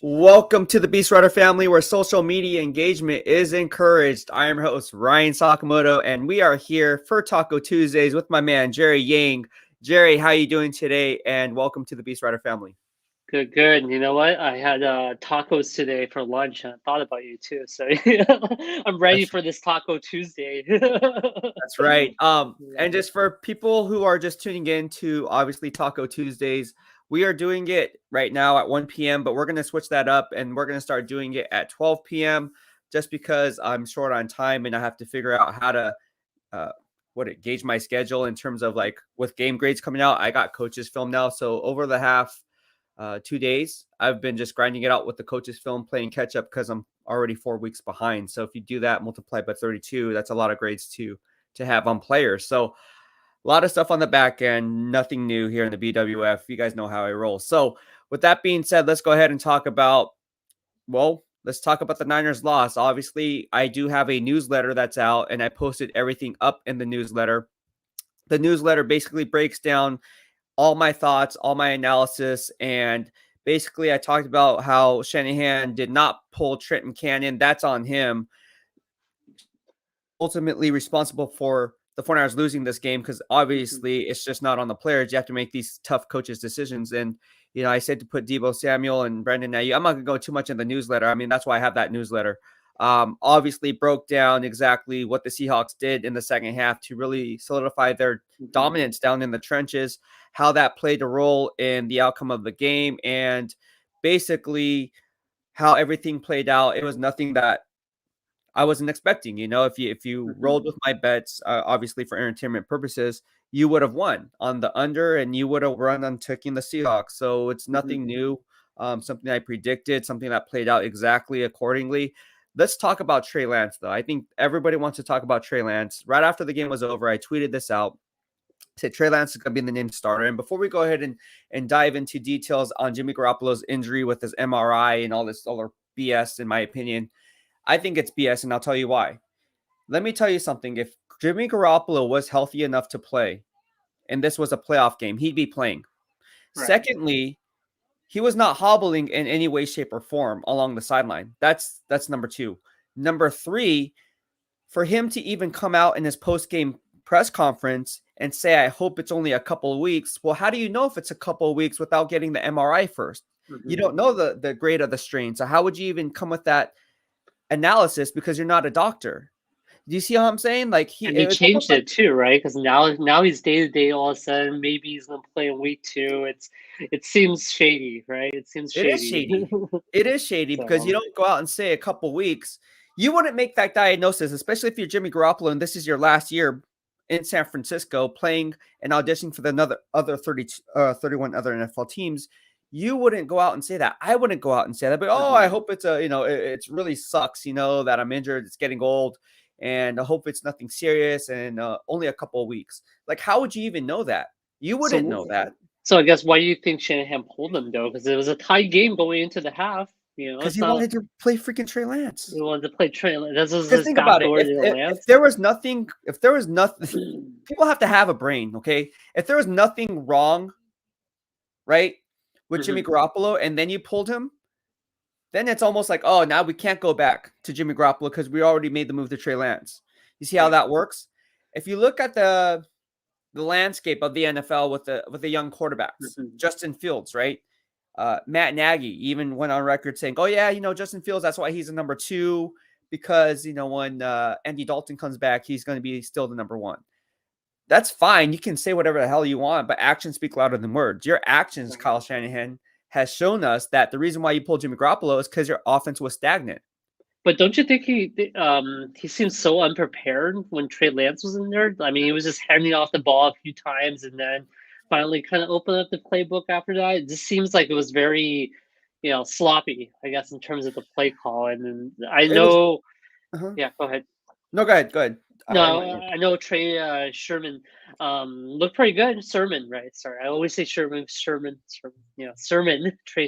Welcome to the BEASTwriter family where social media engagement is encouraged. I am your host, Ryan Sakamoto, and we are here for Taco Tuesdays with my man, Jerry Yang. Jerry, how you doing today? And welcome to the BEASTwriter family. Good, good. You know what? I had tacos today for lunch, and I thought about you too. So I'm ready That's, for this Taco Tuesday. that's right. And Yeah. just for people who are just tuning in to obviously Taco Tuesdays, we are doing it right now at 1 p.m., but we're going to switch that up and we're going to start doing it at 12 p.m. just because I'm short on time and I have to figure out how to uh, gauge my schedule in terms of like with game grades coming out. I got coaches film now, so over the half 2 days, I've been just grinding it out with the coaches film, playing catch up because I'm already 4 weeks behind. So if you do that multiplied by 32, that's a lot of grades to have on players. So a lot of stuff on the back end, nothing new here in the BWF. You guys know how I roll. So with that being said, let's go ahead and talk about let's talk about the Niners loss. Obviously, I do have a newsletter that's out, and I posted everything up in the newsletter. The newsletter basically breaks down all my thoughts, all my analysis, and basically I talked about how Shanahan did not pull Trent Cannon. That's on him. Ultimately responsible for the 49ers losing this game because obviously it's just not on the players. You have to make these tough coaches' decisions. And, I said to put Deebo Samuel and Brendan Now. I'm not going to go too much in the newsletter. I mean, that's why I have that newsletter. Obviously broke down exactly what the Seahawks did in the second half to really solidify their dominance down in the trenches, how that played a role in the outcome of the game, and basically how everything played out. It was nothing that I wasn't expecting. If you rolled with my bets, obviously for entertainment purposes, you would have won on the under, and you would have run on taking the Seahawks. So it's nothing new. Something I predicted, something that played out exactly accordingly. Let's talk about Trey Lance, though. I think everybody wants to talk about Trey Lance. Right after the game was over, I tweeted this out. Said Trey Lance is going to be the named starter. And before we go ahead and dive into details on Jimmy Garoppolo's injury with his MRI and all this other BS, in my opinion, I think it's BS, and I'll tell you why. Let me tell you something. If Jimmy Garoppolo was healthy enough to play, and this was a playoff game, he'd be playing. Right. Secondly, he was not hobbling in any way, shape, or form along the sideline. That's number two. Number three, for him to even come out in his post-game press conference and say, I hope it's only a couple of weeks. Well, how do you know if it's a couple of weeks without getting the MRI first? You don't know the grade of the strain. So how would you even come with that analysis because you're not a doctor? Do you see how I'm saying? Like And he it's almost changed like it too, right? Because now he's day to day. All of a sudden, maybe he's gonna play in week two. It seems shady, right? It seems it is shady. shady. It is shady because you So don't go out and say a couple weeks. You wouldn't make that diagnosis, especially if you're Jimmy Garoppolo and this is your last year in San Francisco playing and auditioning for the other 31 other NFL teams. You wouldn't go out and say that. I wouldn't go out and say that. But I hope it's it's really sucks. That I'm injured. It's getting old, and I hope it's nothing serious and only a couple of weeks. Like, how would you even know that? You wouldn't so know that. so I guess why do you think Shanahan pulled him though? Because it was a tight game going into the half. Because It's he not. wanted to play freaking Trey Lance. He wanted to play Trey. This was Because his think about it. backdoor If, to if if Lance. there was nothing, people have to have a brain. Okay, if there was nothing wrong, right, with Jimmy Garoppolo, and then you pulled him, then it's almost like, oh, now we can't go back to Jimmy Garoppolo because we already made the move to Trey Lance. You see how Right. that works? If you look at the landscape of the NFL with the young quarterbacks, Justin Fields, right? Matt Nagy even went on record saying, "Oh yeah, Justin Fields. That's why he's the number two because when Andy Dalton comes back, he's going to be still the number one." That's fine. You can say whatever the hell you want, but actions speak louder than words. Your actions, Right. Kyle Shanahan, has shown us that the reason why you pulled Jimmy Garoppolo is because your offense was stagnant. But don't you think he seemed so unprepared when Trey Lance was in there? I mean, he was just handing off the ball a few times and then finally kind of opened up the playbook after that. It just seems like it was very, sloppy, I guess, in terms of the play call. And then I It was. know, Uh-huh. yeah, go ahead. No, go ahead. Go ahead. I No, want you. I know Trey Sherman looked pretty good. Sermon, right? Sorry, I always say Sherman. Sermon, Trey Mm-hmm.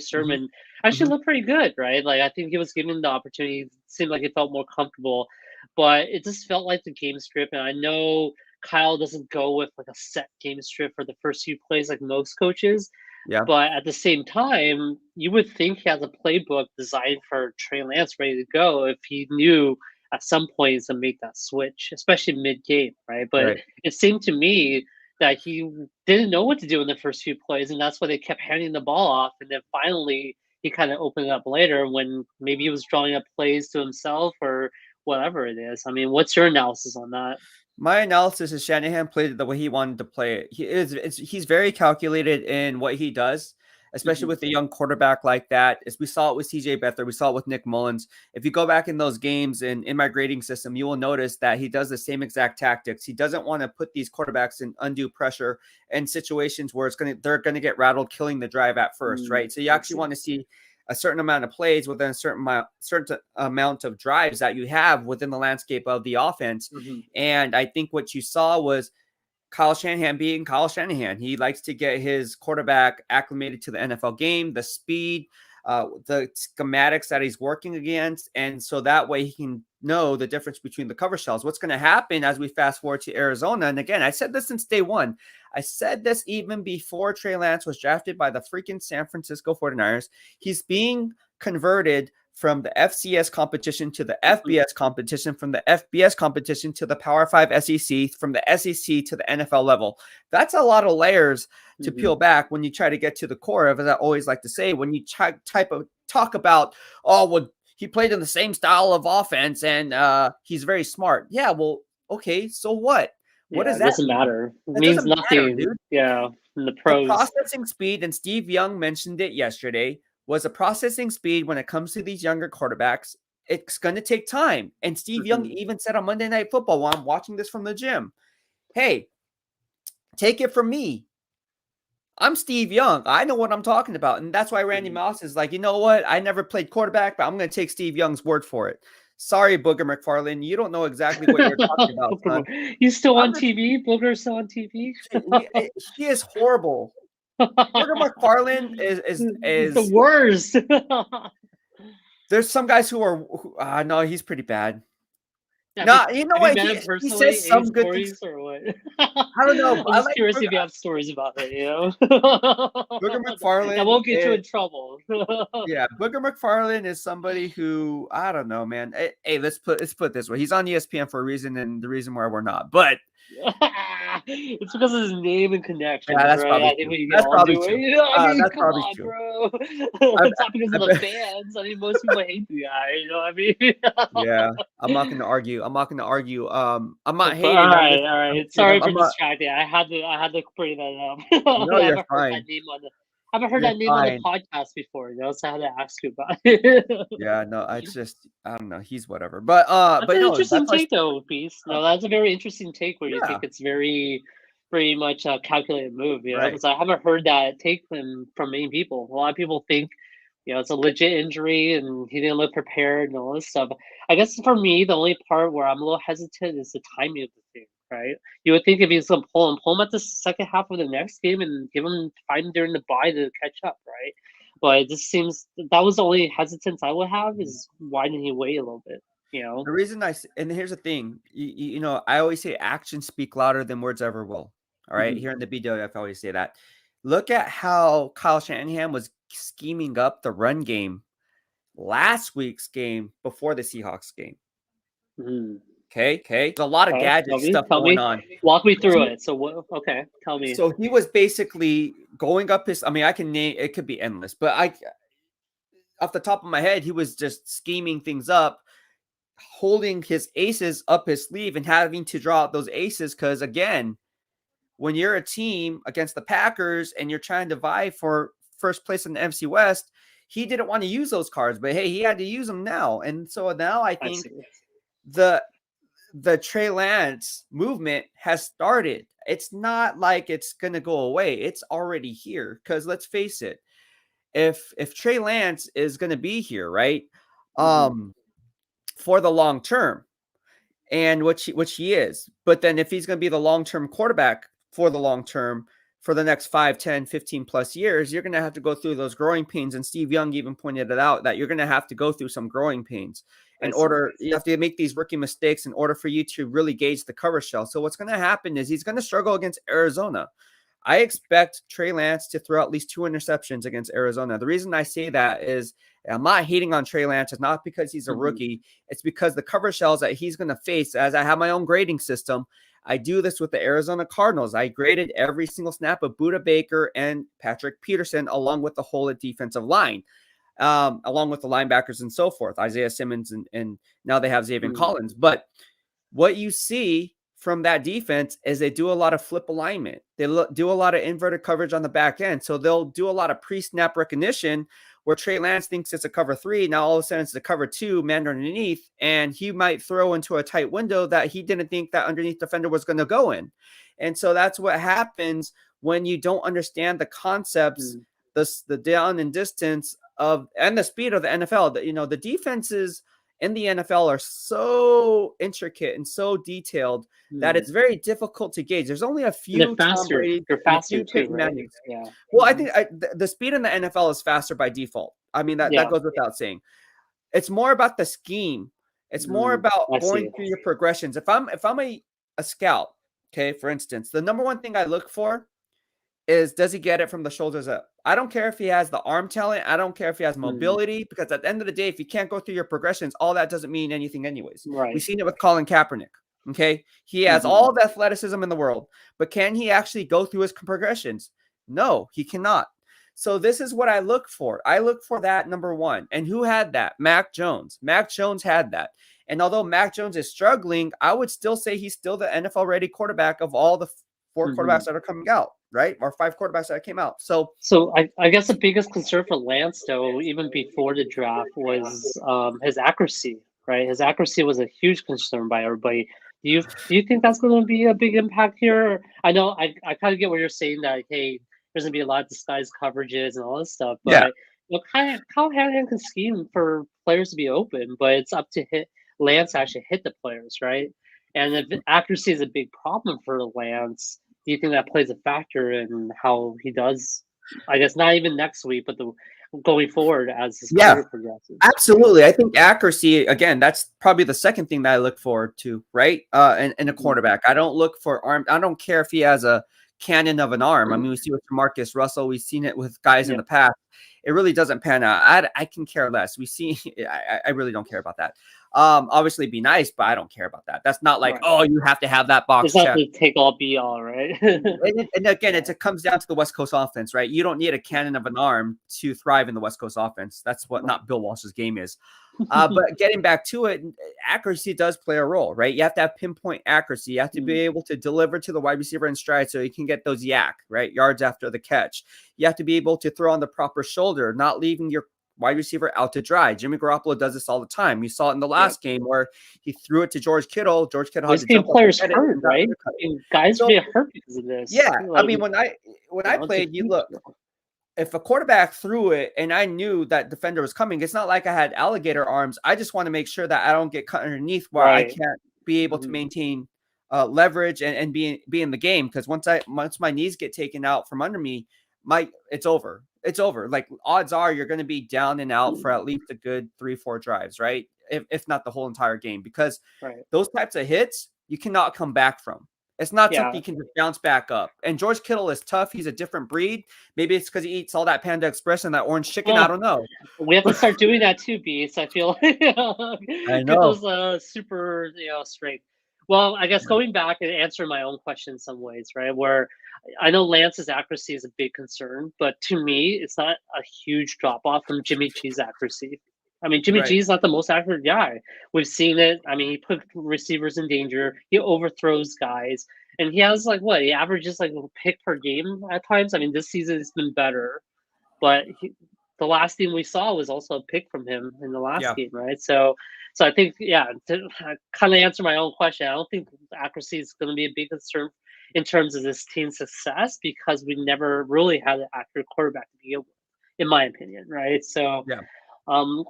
Sermon actually Mm-hmm. looked pretty good, right? Like I think he was given the opportunity. It seemed like he felt more comfortable, but it just felt like the game script. And I know Kyle doesn't go with like a set game script for the first few plays like most coaches, Yeah. But at the same time, you would think he has a playbook designed for Trey Lance ready to go if he knew at some point he's gonna make that switch, especially mid game, right? But Right. it seemed to me that he didn't know what to do in the first few plays, and that's why they kept handing the ball off. And then finally, he kind of opened it up later when maybe he was drawing up plays to himself or whatever it is. I mean, what's your analysis on that? My analysis is Shanahan played it the way he wanted to play it. He's very calculated in what he does, especially Hmm. with a young quarterback like that. As we saw it with CJ Beathard, we saw it with Nick Mullins. If you go back in those games and in my grading system, you will notice that he does the same exact tactics. He doesn't want to put these quarterbacks in undue pressure and situations where they're gonna get rattled, killing the drive at first, right? So you I actually see. want to see a certain amount of plays within a certain amount of drives that you have within the landscape of the offense. Hmm. And I think what you saw was Kyle Shanahan being Kyle Shanahan. He likes to get his quarterback acclimated to the NFL game, the speed, the schematics that he's working against. And so that way he can know the difference between the cover shells. What's going to happen as we fast forward to Arizona? And again, I said this since day one. I said this even before Trey Lance was drafted by the freaking San Francisco 49ers. He's being converted from the FCS competition to the FBS competition, from the FBS competition to the Power 5 SEC, from the SEC to the NFL level. That's a lot of layers to Hmm. peel back when you try to get to the core of, as I always like to say, when you talk about, oh, well, he played in the same style of offense and he's very smart. Yeah, well, okay, so what? What Yeah, does it that doesn't mean? matter. It That means doesn't matter, nothing. dude. Yeah, in the The pros. processing speed, and Steve Young mentioned it yesterday, was a processing speed when it comes to these younger quarterbacks. It's going to take time. And Steve Young Hmm. even said on Monday Night Football while I'm watching this from the gym, hey, take it from me. I'm Steve Young. I know what I'm talking about. And that's why Randy Hmm. Moss is like, you know what? I never played quarterback, but I'm going to take Steve Young's word for it. Sorry, Booger McFarlane. You don't know exactly what you're talking about, son. He's still I'm on just, TV. Booger's still on TV. he is horrible. Booger McFarlane The is worst. there's some guys who are no, he's pretty bad. Have you No, you know have you what? met him He personally? says Any some good things. stories or what? I don't know. I'm I just like curious if you have stories about it, you know? Booger That McFarlane. won't get you in trouble. Yeah, Booger McFarlane is somebody who I don't know, man. Hey, let's put it this way. He's on ESPN for a reason, and the reason why we're not. But It's because of his name and yeah, connections, that's right? probably I think true. we can That's all probably do it. true. You know what I mean? That's Come probably on, true. bro. I, It's not because I of the bet. fans. I mean, most people hate the guy. You know what I mean? Yeah, I'm not going to argue. I'm not going to argue. I'm not But hating. all right. Sorry for distracting. I had to bring that up. No, I you're haven't heard that fine. name on the I haven't heard You're that name on the fine. podcast before, you know, so I had to ask you about it. Yeah, no, I don't know. He's whatever. That's But an no, interesting that's why. take, though, Beast. Uh, No, that's a very interesting take where you think yeah, it's very much a calculated move, you know, right. because I haven't heard that take from many people. A lot of people think, you know, it's a legit injury and he didn't look prepared and all this stuff. I guess for me, the only part where I'm a little hesitant is the timing of the thing, right? You would think if he's going to pull him at the second half of the next game and give him time during the bye to catch up, right? But it just seems that was the only hesitance I would have is why didn't he wait a little bit, you know? The reason and here's the thing, you know, I always say actions speak louder than words ever will. All right, Mhm. here in the BWF, I always say that. Look at how Kyle Shanahan was scheming up the run game last week's game before the Seahawks game. Mhm. Okay, there's a lot of Okay, gadget stuff tell going me, on. walk me through He, it. So what? Okay, tell me. so he was basically going up his. I mean, I can name it could be endless, but off the top of my head, he was just scheming things up, holding his aces up his sleeve and having to draw out those aces. Because again, when you're a team against the Packers and you're trying to vie for first place in the NFC West, he didn't want to use those cards, but hey, he had to use them now. And so now I I think see. the Trey Lance movement has started. It's not like it's going to go away. It's already here. Because let's face it, if Trey Lance is going to be here, right, Mhm. for the long term, and which he is. But then if he's going to be the long-term quarterback for the long term for the next 5, 10, 15 plus years, you're going to have to go through those growing pains. And Steve Young even pointed it out that you're going to have to go through some growing pains I in see. order. You have to make these rookie mistakes in order for you to really gauge the cover shell. So what's going to happen is he's going to struggle against Arizona. I expect Trey Lance to throw at least 2 interceptions against Arizona. The reason I say that is I'm not hating on Trey Lance. It's not because he's a rookie. It's because the cover shells that he's going to face, as I have my own grading system, I do this with the Arizona Cardinals. I graded every single snap of Budda Baker and Patrick Peterson, along with the whole defensive line, along with the linebackers and so forth, Isaiah Simmons, and now they have Xavier Collins. But what you see from that defense is they do a lot of flip alignment. They do a lot of inverted coverage on the back end. So they'll do a lot of pre-snap recognition where Trey Lance thinks it's a cover 3. Now all of a sudden it's a cover 2 man underneath, and he might throw into a tight window that he didn't think that underneath defender was going to go in. And so that's what happens when you don't understand the concepts, the down and distance of, and the speed of the NFL. The defenses in the NFL are so intricate and so detailed that it's very difficult to gauge. There's only a few Tom Brady, they're faster too, right? Yeah. Well, I think the speed in the NFL is faster by default. I mean, that goes without saying. It's more about the scheme. It's more about going through your progressions. If I'm a scout, okay, for instance, the number one thing I look for is, does he get it from the shoulders up? I don't care if he has the arm talent. I don't care if he has mobility, because at the end of the day, if you can't go through your progressions, all that doesn't mean anything anyways. Right. We've seen it with Colin Kaepernick. Okay. He has all the athleticism in the world, but can he actually go through his progressions? No, he cannot. So this is what I look for. I look for that number one. And who had that? Mac Jones. Mac Jones had that. And although Mac Jones is struggling, I would still say he's still the NFL ready quarterback of all the 4 quarterbacks that are coming out, right? Or 5 quarterbacks that came out. So I guess the biggest concern for Lance, though, even before the draft, was his accuracy, right? His accuracy was a huge concern by everybody. Do you think that's going to be a big impact here? I know I kind of get what you're saying, that, hey, there's going to be a lot of disguised coverages and all this stuff, but Kyle Shanahan can scheme for players to be open, but it's up to Lance to actually hit the players, right? And if accuracy is a big problem for Lance, do you think that plays a factor in how he does? I guess not even next week, but going forward as his career progresses. Absolutely. I think accuracy, again, that's probably the second thing that I look forward to, right? In a quarterback. I don't look for arm. I don't care if he has a cannon of an arm. I mean, we see with Marcus Russell, we've seen it with guys in the past. It really doesn't pan out. I can care less. I really don't care about that. Obviously be nice, but I don't care about that. That's not like, oh, you have to have that box it's not the take all be all, right? and again, it comes down to the West Coast offense, right? You don't need a cannon of an arm to thrive in the West Coast offense. That's what not Bill Walsh's game is. But getting back to it, accuracy does play a role, right? You have to have pinpoint accuracy. You have to be able to deliver to the wide receiver in stride so you can get those right? Yards after the catch. You have to be able to throw on the proper shoulder, not leaving your wide receiver out to dry. Jimmy Garoppolo does this all the time. You saw it in the last game where he threw it to George Kittle. George Kittle had to jump players hurt, right? Guys get hurt because of this. Yeah, I mean, when I played, you look. If a quarterback threw it and I knew that defender was coming, it's not like I had alligator arms. I just want to make sure that I don't get cut underneath where I can't be able to maintain leverage and be in the game. Because once my knees get taken out from under me, it's over. It's over. Like, odds are you're going to be down and out for at least a good 3-4 drives, right? If not the whole entire game, because those types of hits you cannot come back from. It's not something you can just bounce back up. And George Kittle is tough. He's a different breed. Maybe it's because he eats all that Panda Express and that orange chicken. I don't know. We have to start doing that too, Beast. I feel like I know. Get those super straight. Well, I guess going back and answering my own question in some ways, right? Where I know Lance's accuracy is a big concern, but to me, it's not a huge drop off from Jimmy G's accuracy. I mean, Jimmy G is not the most accurate guy. We've seen it. I mean, he put receivers in danger. He overthrows guys. And he has, he averages, a pick per game at times. I mean, this season has been better. But the last game we saw was also a pick from him in the last game, right? So I think, to kind of answer my own question, I don't think accuracy is going to be a big concern in terms of this team's success, because we never really had an accurate quarterback to begin with, in my opinion, right? So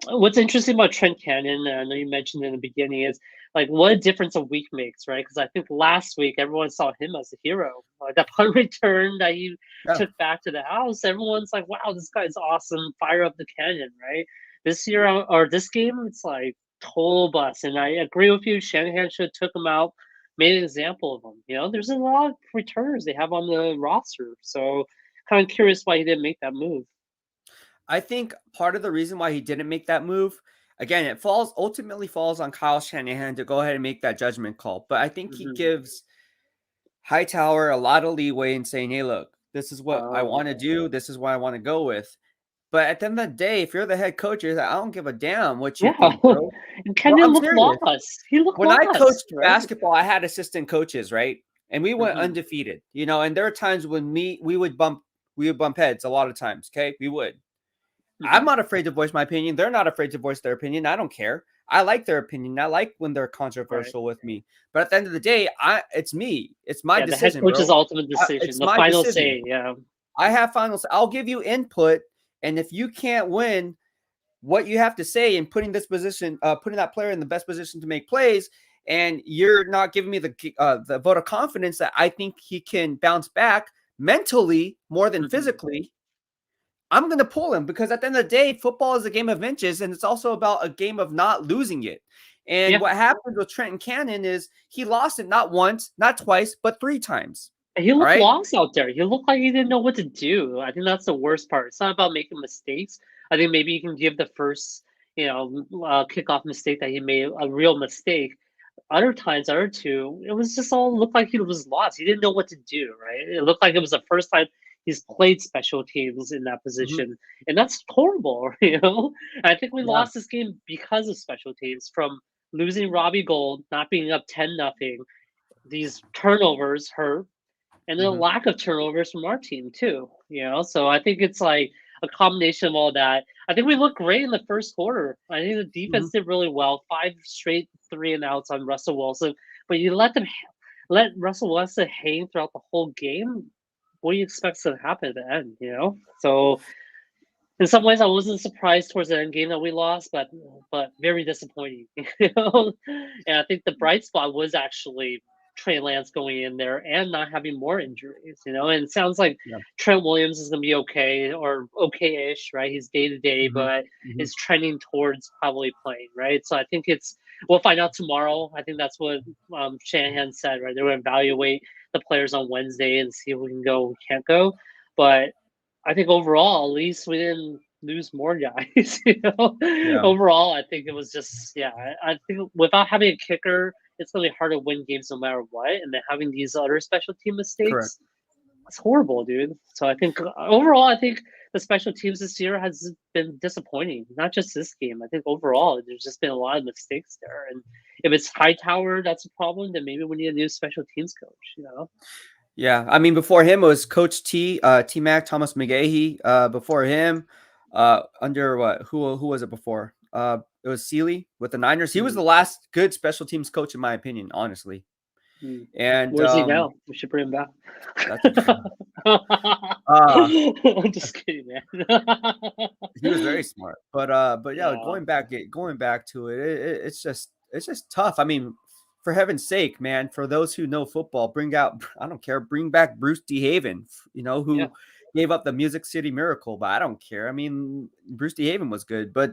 what's interesting about Trent Cannon, and I know you mentioned in the beginning, is what a difference a week makes, right? Because I think last week everyone saw him as a hero. That punt return that he took back to the house, everyone's like, wow, this guy's awesome. Fire up the cannon, right? This year, or this game, it's total bust. And I agree with you. Shanahan should have took him out made an example of him. There's a lot of returners they have on the roster, so kind of curious why he didn't make that move. I think part of the reason why he didn't make that move, again, it ultimately falls on Kyle Shanahan to go ahead and make that judgment call. But I think he gives Hightower a lot of leeway in saying, hey, look, this is what I want to do. This is what I want to go with. But at the end of the day, if you're the head coach, you're like, I don't give a damn what you think, bro. And Bro, Kenyon I'm looked serious. lost. He looked When I lost, coached right? basketball, I had assistant coaches, right? And we went undefeated, and there are times when we would bump heads a lot of times. Okay, we would. I'm not afraid to voice my opinion. They're not afraid to voice their opinion. I don't care. I like their opinion. I like when they're controversial with me. But at the end of the day, it's me. It's my decision, the head coach's bro. ultimate decision. It's The my final decision. say, yeah. I have finals. I'll give you input, and if you can't win what you have to say in putting this position, putting that player in the best position to make plays, and you're not giving me the vote of confidence that I think he can bounce back mentally more than physically, I'm going to pull him, because at the end of the day, football is a game of inches, and it's also about a game of not losing it. And what happened with Trent Cannon is he lost it not once, not twice, but 3 times. He All looked right. lost out there. He looked like he didn't know what to do. I think that's the worst part. It's not about making mistakes. I think maybe you can give the first, kickoff mistake that he made a real mistake. Other times, other two, it was just all looked like he was lost. He didn't know what to do, right? It looked like it was the first time he's played special teams in that position, and that's horrible, And I think we lost this game because of special teams, from losing Robbie Gould, not being up 10-0. These turnovers hurt, and then a lack of turnovers from our team too. So I think it's like a combination of all that. I think we looked great in the first quarter. I think the defense did really well. 5 straight 3-and-outs on Russell Wilson, but you let Russell Wilson hang throughout the whole game. What do you expect to happen at the end? So in some ways, I wasn't surprised towards the end game that we lost, but very disappointing. And I think the bright spot was actually Trey Lance going in there and not having more injuries. And it sounds like Trent Williams is going to be okay, or okay-ish, right? He's day to day, but is trending towards probably playing, right? So I think we'll find out tomorrow. I think that's what Shanahan said, right? They're going to evaluate the players on Wednesday and see who can go, who can't go. But I think overall, at least we didn't lose more guys. Overall, I think it was just I think without having a kicker, it's gonna be hard to win games no matter what. And then having these other special team mistakes, it's horrible, dude. So I think overall, I think the special teams this year has been disappointing. Not just this game. I think overall, there's just been a lot of mistakes there. And if it's Hightower that's a problem, then maybe we need a new special teams coach. Yeah, I mean, before him it was Coach T-Mac, Thomas McGahee. Before him, under what? Who was it before? It was Seeley with the Niners. He was the last good special teams coach, in my opinion, honestly. And where's he now? We should bring him back. I'm just kidding, man. He was very smart, but yeah, going back to it, it's just tough. I mean, for heaven's sake, man, for those who know football, bring back Bruce DeHaven, who gave up the Music City Miracle, but I don't care. I mean, Bruce DeHaven was good, but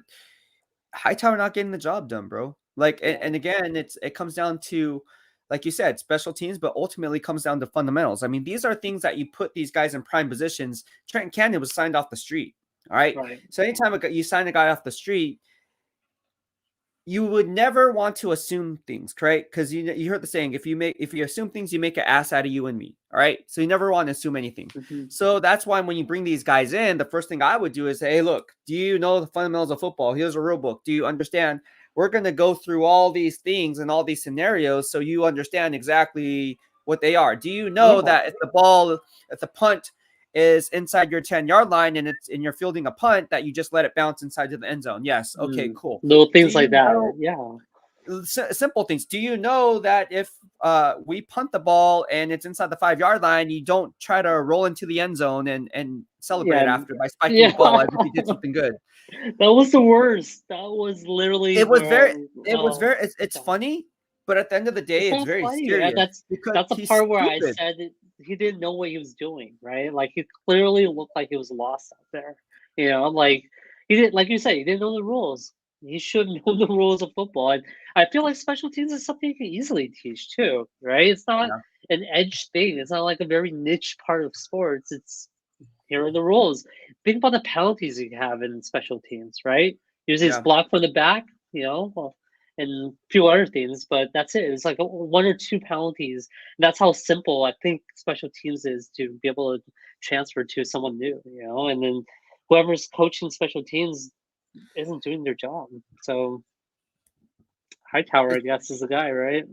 Hightower not getting the job done, bro. Like, and again, it comes down to, like you said, special teams, but ultimately comes down to fundamentals. I mean, these are things that you put these guys in prime positions. Trent Cannon was signed off the street. All right. So anytime you sign a guy off the street, you would never want to assume things, correct? Because you heard the saying, if you assume things, you make an ass out of you and me. All right. So you never want to assume anything. So that's why when you bring these guys in, the first thing I would do is say, hey, look, do you know the fundamentals of football? Here's a rule book. Do you understand? We're going to go through all these things and all these scenarios so you understand exactly what they are. Do you know that if the punt is inside your 10-yard line and you're fielding a punt, that you just let it bounce inside to the end zone? Yes. Okay, cool. Little things like that. Simple things. Do you know that if we punt the ball and it's inside the 5-yard line, you don't try to roll into the end zone and celebrate after by spiking the ball as if you did something good? That was the worst. That was literally. It's funny, but at the end of the day, it's very serious. That's the part where I said that he didn't know what he was doing, right? Like, he clearly looked like he was lost out there. Like he didn't, like you said, he didn't know the rules. He should know the rules of football. And I feel like special teams is something you can easily teach too, right? It's not Yeah, an edge thing. It's not like a very niche part of sports. It's here are the rules. Think about the penalties you have in special teams, right? Usually it's yeah. blocked from the back, well, and a few other things, but that's it. It's like one or two penalties. And that's how simple I think special teams is to be able to transfer to someone new, and then whoever's coaching special teams isn't doing their job. So Hightower, I It's, guess, is the guy, right?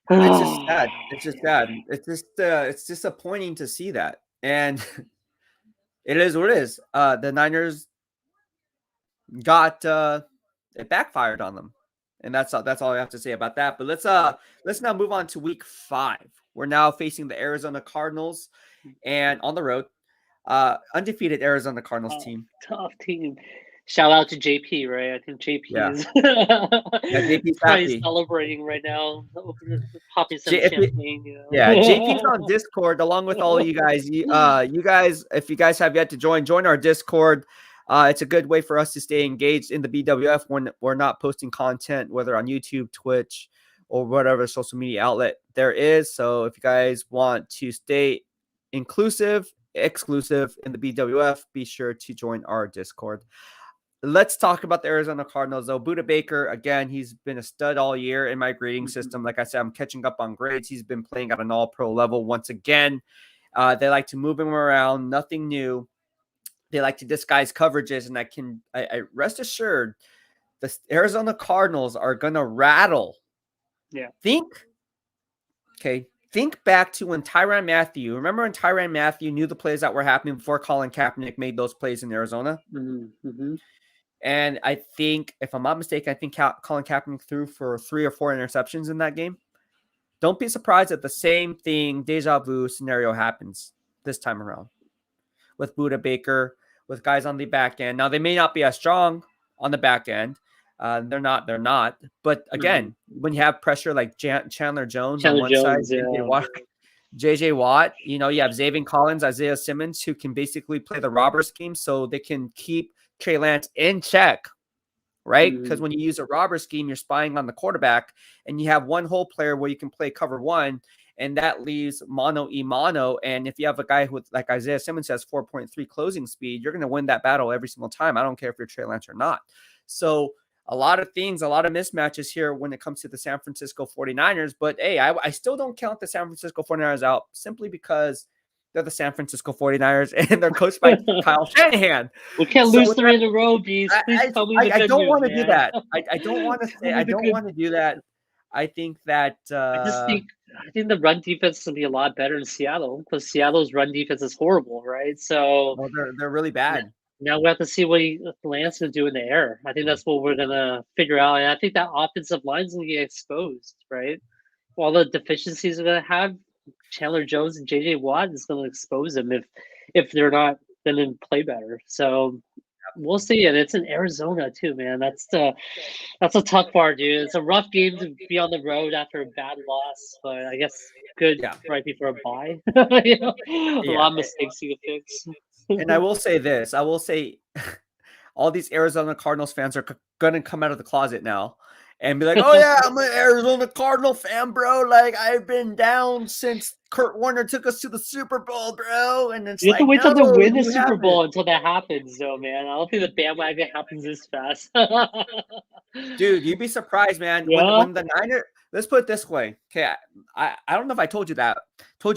it's just sad. It's just sad. It's disappointing to see that, and it is what it is. The Niners got it backfired on them, and that's all I have to say about that. But let's now move on to Week 5. We're now facing the Arizona Cardinals, and on the road, undefeated Arizona Cardinals team. Tough team. Shout out to JP, right? I think JP Yeah, is yeah. JP's probably happy. celebrating right now, popping some J- champagne. Yeah, JP's on Discord along with all of you guys. You guys, if you guys have yet to join our Discord. It's a good way for us to stay engaged in the BWF when we're not posting content, whether on YouTube, Twitch, or whatever social media outlet there is. So if you guys want to stay exclusive in the BWF, be sure to join our Discord. Let's talk about the Arizona Cardinals, though. Budda Baker, again, he's been a stud all year in my grading system. Like I said, I'm catching up on grades. He's been playing at an all-pro level once again. They like to move him around, nothing new. They like to disguise coverages, and I rest assured the Arizona Cardinals are going to rattle. Yeah. Think back to when Tyrann Mathieu, remember when Tyrann Mathieu knew the plays that were happening before Colin Kaepernick made those plays in Arizona? Mm-hmm. And I think, if I'm not mistaken, I think Colin Kaepernick threw for 3 or 4 interceptions in that game. Don't be surprised if the same thing, deja vu scenario happens this time around with Budda Baker, with guys on the back end. Now, they may not be as strong on the back end. They're not. But again, when you have pressure like Chandler Jones on one side, JJ Watt, you have Zaven Collins, Isaiah Simmons, who can basically play the robber scheme so they can keep Trey Lance in check, right? Because when you use a robber scheme, you're spying on the quarterback, and you have one whole player where you can play cover one, and that leaves mano. And if you have a guy with, like Isaiah Simmons has 4.3 closing speed, you're going to win that battle every single time. I don't care if you're Trey Lance or not. So a lot of mismatches here when it comes to the San Francisco 49ers. But hey, I still don't count the San Francisco 49ers out simply because they're the San Francisco 49ers and they're coached by Kyle Shanahan. We can't lose 3 in a row, Beast. Please tell me the good I don't news, want to man. do that. I don't want to say I don't want to do that. I think that I think the run defense will be a lot better in Seattle because Seattle's run defense is horrible, right? So they're really bad. Now we have to see what Lance can do in the air. I think that's what we're gonna figure out, and I think that offensive line's gonna get exposed, right? All the deficiencies they're gonna have, Chandler Jones and JJ Watt is gonna expose them if they're not gonna play better. So we'll see. And it's in Arizona too, man. That's a tough part, dude. It's a rough game to be on the road after a bad loss, but I guess good right before a bye. A lot of mistakes you can fix. And I will say this. All these Arizona Cardinals fans are going to come out of the closet now and be like, oh, yeah, I'm an Arizona Cardinal fan, bro. Like, I've been down since Kurt Warner took us to the Super Bowl, bro. And it's you have to wait till they win the Super Bowl until that happens, though, man. I don't think the bandwagon happens this fast. Dude, you'd be surprised, man. Yeah? When the Niners, let's put it this way. Okay, I don't know if I told you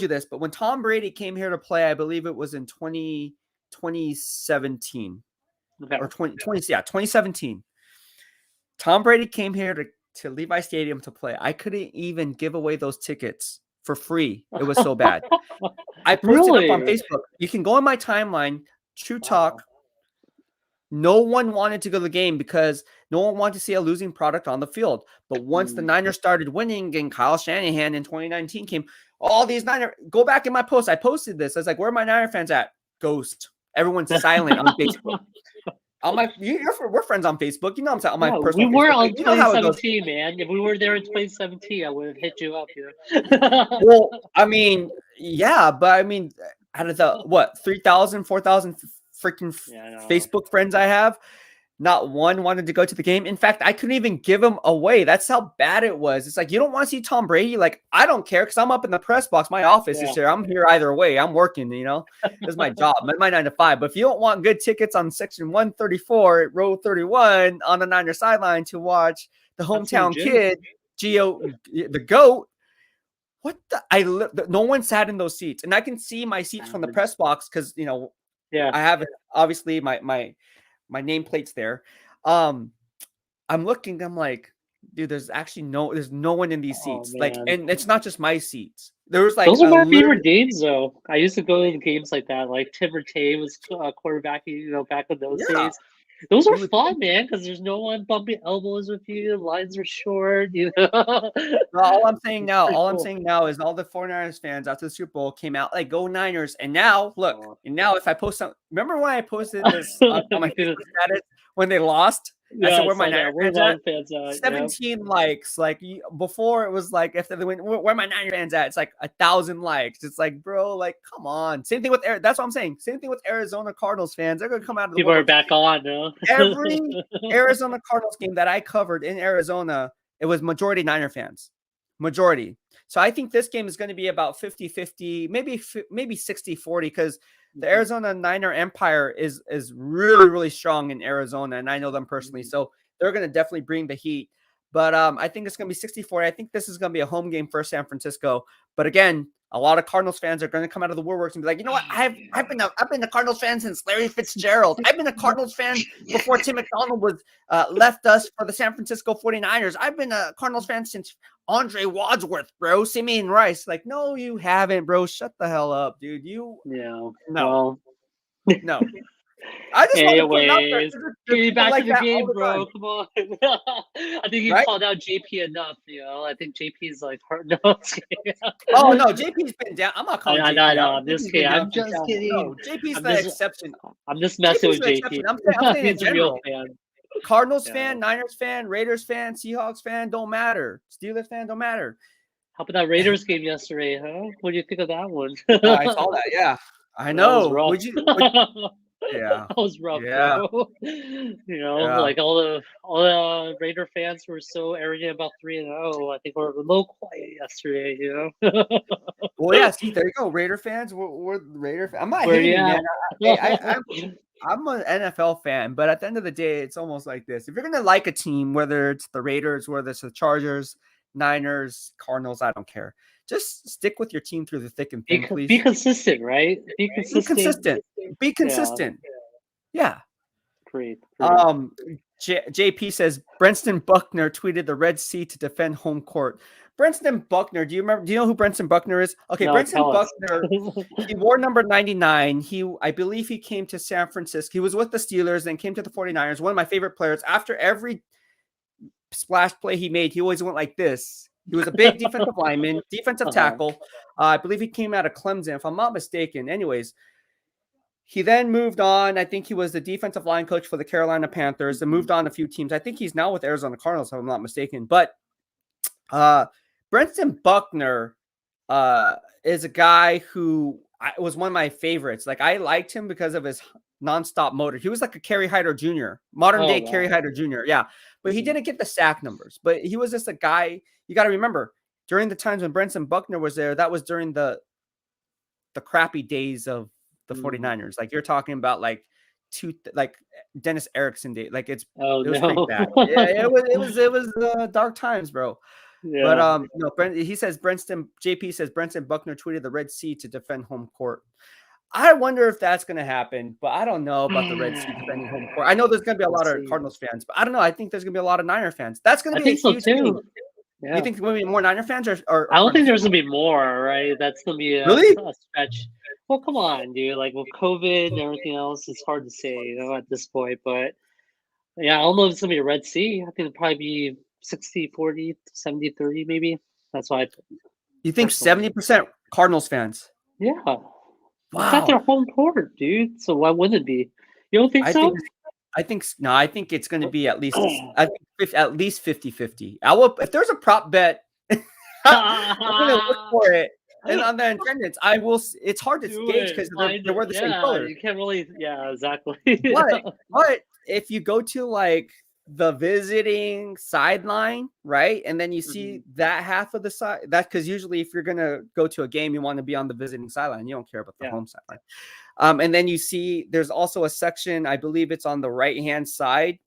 this, but when Tom Brady came here to play, I believe it was in 2017 or 2017. Tom Brady came here to Levi Stadium to play. I couldn't even give away those tickets for free. It was so bad. I posted up on Facebook. You can go on my timeline, True Talk. No one wanted to go to the game because no one wanted to see a losing product on the field. But once the Niners started winning and Kyle Shanahan in 2019 came, all these Niners, go back in my post. I posted this. I was like, where are my Niner fans at? Ghost. Everyone's silent on Facebook. We're friends on Facebook. You know I'm on my personal We were Facebook. on 2017, man. If we were there in 2017, I would have hit you up here. Well, I mean, yeah, but I mean, out of the 3,000, 4,000 freaking Facebook friends I have, Not one wanted to go to the game. In fact, I couldn't even give him away. That's how bad it was. It's like, you don't want to see Tom Brady? Like, I don't care because I'm up in the press box. My office is here. I'm here either way. I'm working, It's my job. My 9 to 5. But if you don't want good tickets on section 134 at row 31 on the Niner sideline to watch the hometown kid, Gio, the GOAT, no one sat in those seats. And I can see my seats from the press box because, I have obviously my nameplate's there. I'm looking, I'm like, dude, there's no one in these seats. Like, and it's not just my seats. There was like those are my favorite games though. I used to go to games like that. Like Tim Rattay was quarterbacking, back in those days. Those are fun, man, because there's no one bumping elbows with you. The lines are short, All I'm saying now is all the 49ers fans after the Super Bowl came out like, go Niners. And now, look, if I post something, remember when I posted this on my Facebook status when they lost? I said, where my Niner fans at? 17 likes. Like, before it was like, if they win, where my Niner fans at? It's like 1,000 likes. It's like, bro, like, come on. Same thing with that's what I'm saying. Same thing with Arizona Cardinals fans. They're gonna come out of the people are back on, no? Every Arizona Cardinals game that I covered in Arizona, it was majority Niner fans. Majority. So I think this game is going to be about 50-50, maybe 60-40, because the Arizona Niner Empire is really, really strong in Arizona, and I know them personally. So they're going to definitely bring the heat. But I think it's going to be 60-40. I think this is going to be a home game for San Francisco. But again, a lot of Cardinals fans are going to come out of the woodworks and be like, you know what? I've been a Cardinals fan since Larry Fitzgerald. I've been a Cardinals fan before Tim McDonald was left us for the San Francisco 49ers. I've been a Cardinals fan since Andre Wadsworth, bro. Simeon Rice. Like, no, you haven't, bro. Shut the hell up, dude. No. I just anyways, getting back to the game, bro. Come on. I think you called out JP enough. I think JP's like hurt. No, oh no, JP's been down. I'm not calling JP out. I'm just kidding. I'm just kidding. No, JP's the exception. I'm just messing with JP. I'm saying in general. Cardinals fan, Niners fan, Raiders fan, Seahawks fan, don't matter. Steelers fan, don't matter. How about that Raiders game yesterday, huh? What do you think of that one? I saw that. Yeah, I know. Yeah, that was rough, bro. Like all the Raider fans were so arrogant about 3-0. I think we're a little quiet yesterday, Well, yeah, see, there you go. Raider fans, we're Raider fans. I'm not hating, man. I'm an NFL fan, but at the end of the day, it's almost like this. If you're gonna like a team, whether it's the Raiders, whether it's the Chargers, Niners, Cardinals, I don't care. Just stick with your team through the thick and thin, please. Be consistent, right? Be consistent. Yeah. Great. JP says Brenson Buckner tweeted the Red Sea to defend home court. Brenson Buckner, do you know who Brenson Buckner is? Okay, no, Brenson Buckner, he wore number 99. I believe he came to San Francisco. He was with the Steelers and came to the 49ers. One of my favorite players. After every splash play he made, he always went like this. He was a big defensive lineman, defensive tackle. I believe he came out of Clemson, if I'm not mistaken. Anyways, he then moved on. I think he was the defensive line coach for the Carolina Panthers and moved on a few teams. I think he's now with Arizona Cardinals, if I'm not mistaken. But Brenson Buckner is a guy who was one of my favorites. Like, I liked him because of his nonstop motor. He was like a Kerry Hyder Jr., modern day Kerry Hyder Jr. Yeah. But he didn't get the sack numbers. But he was just a guy. You got to remember, during the times when Brenson Buckner was there, that was during the crappy days of the 49ers. Like, you're talking about like Dennis Erickson day. Like, it was pretty bad. Yeah, it was dark times, bro. Yeah. But he says JP says Brenson Buckner tweeted the Red Sea to defend home court. I wonder if that's going to happen, but I don't know about the Red Sea defending home court. I know there's going to be a lot of Cardinals fans, but I don't know. I think there's going to be a lot of Niner fans. That's going to be a huge thing. Yeah. You think there's going to be more Niner fans or I don't think there's going to be more, right? That's going to be a stretch. Well, come on, dude. Like, with COVID and everything else, it's hard to say, at this point. But yeah, I don't know if it's going to be a Red Sea. I think it'll probably be 60-40, 70-30 maybe. That's why. You think 70% Cardinals fans? Yeah. Wow. It's at their home court, dude. So why wouldn't it be? You don't think so? I think it's going to be at least 50-50. If there's a prop bet, I'm going to look for it. And on the attendance, I will. It's hard to gauge because they wear the same color. You can't really. Yeah, exactly. But if you go to like the visiting sideline, right? And then you see that half of the side, that's because usually if you're going to go to a game, you want to be on the visiting sideline. You don't care about the home sideline. And then you see there's also a section, I believe it's on the right-hand side.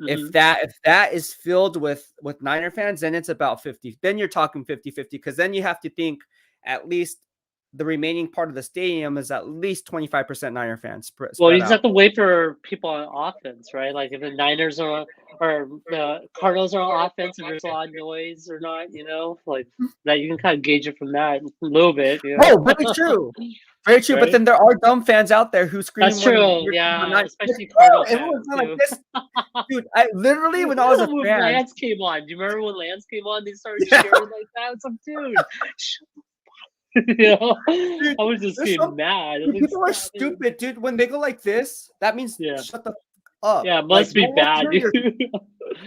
If that is filled with Niner fans, then it's about 50. Then you're talking 50-50, because then you have to think at least the remaining part of the stadium is at least 25% Niner fans. Well, you just have to wait for people on offense, right? Like if the Niners or the Cardinals are on offense and there's a lot of noise or not, like that, you can kind of gauge it from that a little bit. Oh, very true. Very true. Right? But then there are dumb fans out there who scream. That's true. Yeah, especially Cardinals fans like this. Dude, I literally, when I was a fan. When Lance came on, do you remember when Lance came on? They started cheering like that. It's like, dude. I was just getting mad. People are stupid, dude. When they go like this, that means shut the up. Yeah, it must be bad, dude. You know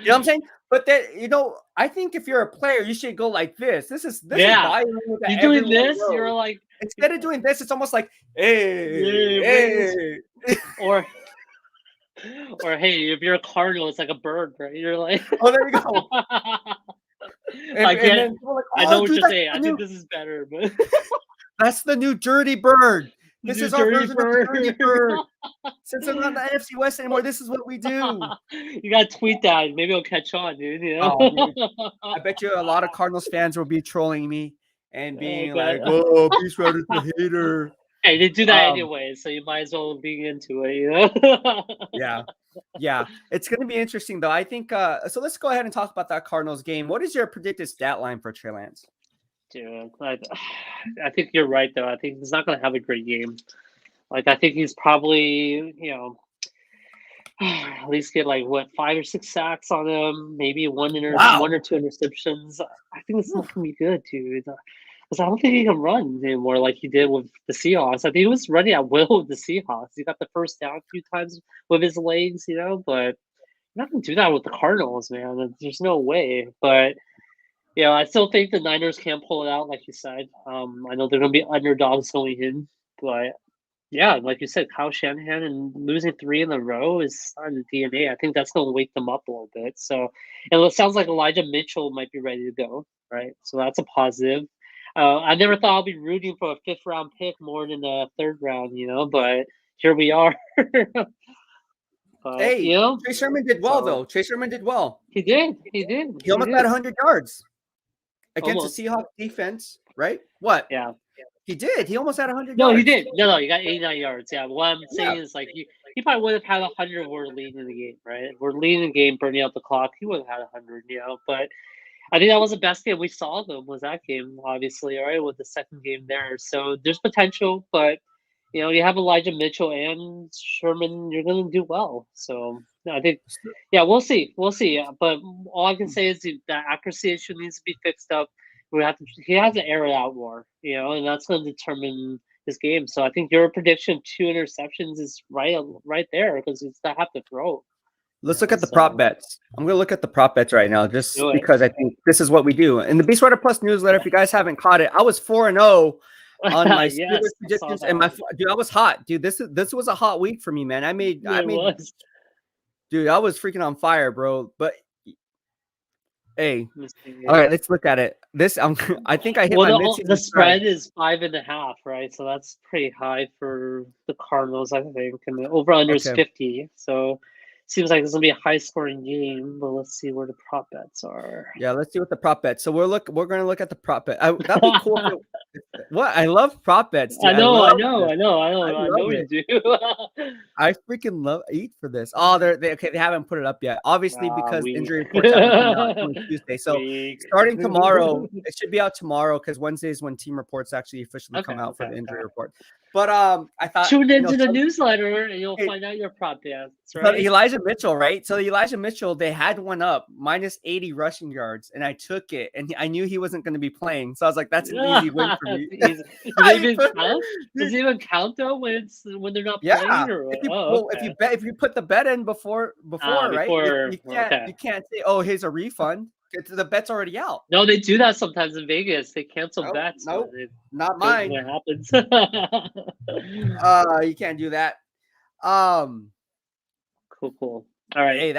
what I'm saying? But that, I think if you're a player, you should go like this. This is you're doing this. Knows. You're like, instead of doing this, it's almost like hey. or hey, if you're a Cardinal, it's like a bird, right? You're like, oh, there you go. I know what you're saying. I think this is better, but that's the new dirty bird. This is our version of the dirty bird. Since I'm not in the NFC West anymore, this is what we do. You gotta tweet that. Maybe it'll catch on, dude. I bet you a lot of Cardinals fans will be trolling me and being like, "Oh, BEASTwriter's a hater." Hey, they do that anyway, so you might as well be into it, Yeah. It's going to be interesting, though. I think so. Let's go ahead and talk about that Cardinals game. What is your predicted stat line for Trey Lance? Dude, I think you're right, though. I think he's not going to have a great game. Like, I think he's probably, at least get 5 or 6 sacks on him, maybe one or two interceptions. I think it's not going to be good, dude. Because I don't think he can run anymore like he did with the Seahawks. I think he was running at will with the Seahawks. He got the first down a few times with his legs, but you're not going to do that with the Cardinals, man. There's no way. But, I still think the Niners can pull it out, like you said. I know they're going to be underdogs going in. But, like you said, Kyle Shanahan and losing 3 in a row is on the DNA. I think that's going to wake them up a little bit. So, and it sounds like Elijah Mitchell might be ready to go, right? So that's a positive. I never thought I'd be rooting for a 5th round pick more than a 3rd round, but here we are. But, hey, Trey Sermon did well, though. Trey Sermon did well. He did. He almost got 100 yards against the Seahawks defense, right? What? Yeah. He did. He almost had 100 yards. No, he did. No, he got 89 yards. Yeah, but what I'm saying is, he probably would have had 100 if we're leading the game, right? If we're leading the game, burning out the clock, he would have had 100, but I think that was the best game we saw them, was that game, obviously, all right, with the second game there. So there's potential, but, you have Elijah Mitchell and Sherman, you're going to do well. So I think, we'll see. We'll see. But all I can say is the accuracy issue needs to be fixed up. He has to air it out more, and that's going to determine his game. So I think your prediction, 2 interceptions, is right there because he's going to have to throw. Let's look at the prop bets. I'm going to look at the prop bets right now just because I think this is what we do. In the BEASTwriter Plus newsletter, if you guys haven't caught it, I was 4-0 on my predictions. And I was hot. Dude, this was a hot week for me, man. Dude, I was freaking on fire, bro. But hey, all right, let's look at it. I think I hit my mid-season the spread is 5.5, right? So that's pretty high for the Cardinals, I think. And the over-under is 50. So seems like it's gonna be a high-scoring game, but let's see where the prop bets are. Yeah, let's see what the prop bets. So we're gonna look at the prop bet. That'd be cool. What? I love prop bets. Dude. I know you do. I freaking love eat for this. Oh, they haven't put it up yet. Obviously, because injury reports haven't come out on Tuesday. So starting tomorrow, it should be out tomorrow because Wednesday is when team reports actually officially come out for the injury report. But I thought tune into the newsletter and you'll find out your prop bets. Right? Elijah Mitchell, right? So Elijah Mitchell, they had one up minus 80 rushing yards, and I took it, and I knew he wasn't going to be playing, so I was like, "That's an easy win for me." Does it even count though when they're not playing? Or if you put the bet in before right? You can't say, "Oh, here's a refund." The bet's already out. No, they do that sometimes in Vegas. They cancel bets. Nope, not mine. What happens? You can't do that. Cool. All right. Hey,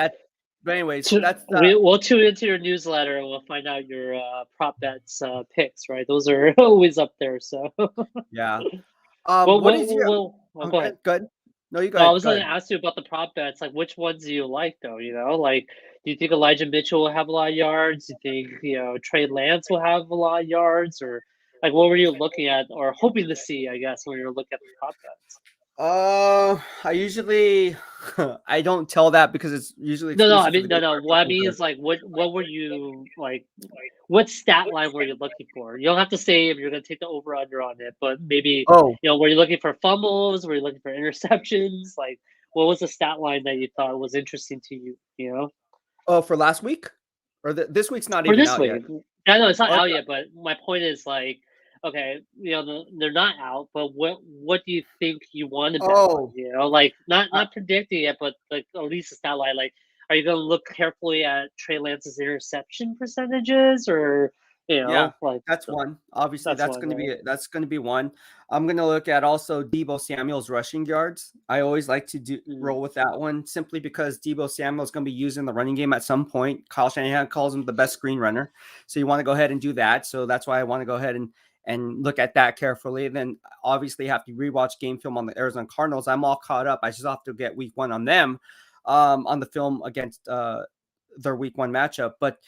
but anyways, We'll tune into your newsletter and we'll find out your prop bets picks, right? Those are always up there. So, yeah. What is your go ahead. good? No, you go No, I ahead. was Go going to ahead. ask you about the prop bets. Like, which ones do you like, though? Like, do you think Elijah Mitchell will have a lot of yards? Do you think, Trey Lance will have a lot of yards? Or, like, what were you looking at or hoping to see, I guess, when you were looking at the prop bets? I usually I don't tell that because it's usually No, I exclusive for mean, the no. BEASTwriter What I mean members. is, like, what were you, like, what stat line were you looking for? You don't have to say if you're going to take the over under on it, but maybe, Oh, were you looking for fumbles? Were you looking for interceptions? Like, what was the stat line that you thought was interesting to you, oh, for last week or this week's not For even this out yet. week? I know it's not out Okay. yet, but my point is, like, okay, they're not out, but what do you think you want to bet on? Oh, Like, uh, not predicting it, but like at least a stat line. Like, are you gonna look carefully at Trey Lance's interception percentages, or yeah, like that's one. Obviously, that's one, right? that's gonna be one. I'm gonna look at also Debo Samuel's rushing yards. I always like to Mm, roll with that one simply because Debo Samuel is gonna be used in the running game at some point. Kyle Shanahan calls him the best screen runner, so you want to go ahead and do that. So that's why I want to go ahead and look at that carefully. And then obviously have to rewatch game film on the Arizona Cardinals. I'm all caught up. I just have to get week one on them, on the film against their week one matchup, but.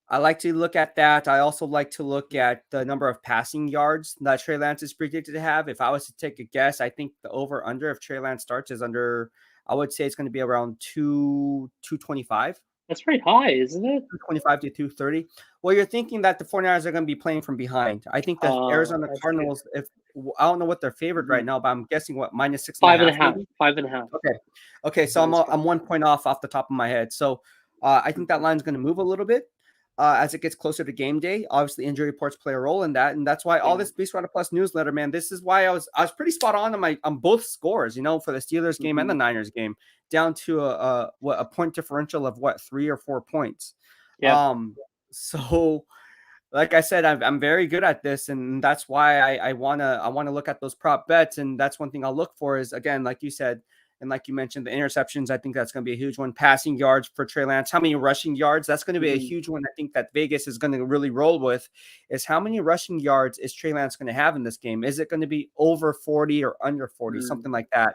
I like to look at that. I also like to look at the number of passing yards that Trey Lance is predicted to have. If I was to take a guess, I think the over under if Trey Lance starts is under. I would say it's going to be around 225, that's pretty high, isn't it? 225 to 230. Well, you're thinking that the 49ers are going to be playing from behind. I think the Arizona I see. Cardinals, if I don't know what they're favored right Mhm. now, but I'm guessing what minus six and a Five and a half half, maybe. 5.5. Okay. Okay. So Minus five. I'm 1 point off the top of my head. So I think that Mhm. line's going to move a little bit as it gets closer to game day. Obviously, injury reports play a role in that. And that's why all Yeah. this BeastwriterPlus Plus newsletter, man, this is why I was pretty spot on both scores, for the Steelers game and the Mhm. Niners game, down to a point differential of 3 or 4 points. Yep. So like I said, I'm very good at this, and that's why I wanna look at those prop bets, and that's one thing I'll look for is again, like you said, and like you mentioned, the interceptions. I think that's gonna be a huge one. Passing yards for Trey Lance, how many rushing yards? That's gonna be a Mhm. huge one. I think that Vegas is gonna really roll with is how many rushing yards is Trey Lance gonna have in this game? Is it gonna be over 40 or under 40, Mm. something like that?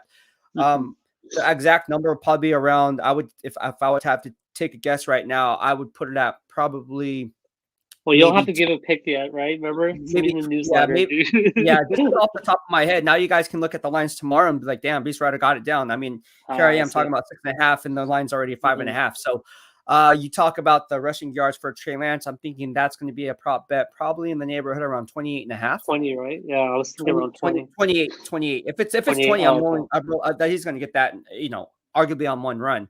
Mhm. The exact number would probably be around. I would if I would have to take a guess right now, I would put it at probably Well, you don't have maybe to give a pick yet, right? Remember, it's only maybe in the yeah, newsletter, maybe dude. yeah, just off the top of my head. Now you guys can look at the lines tomorrow and be like, damn, Beast Rider got it down. I mean, here I I am talking see. about 6.5, and the line's already five and a Mhm. half. So you talk about the rushing yards for Trey Lance. I'm thinking that's going to be a prop bet, probably in the neighborhood around 28.5. 20, right? Yeah, I was thinking 20, around 20, 20. 28, 28. If it's 28. 20, Oh, I'm okay. willing. That he's going to get that, arguably on one run.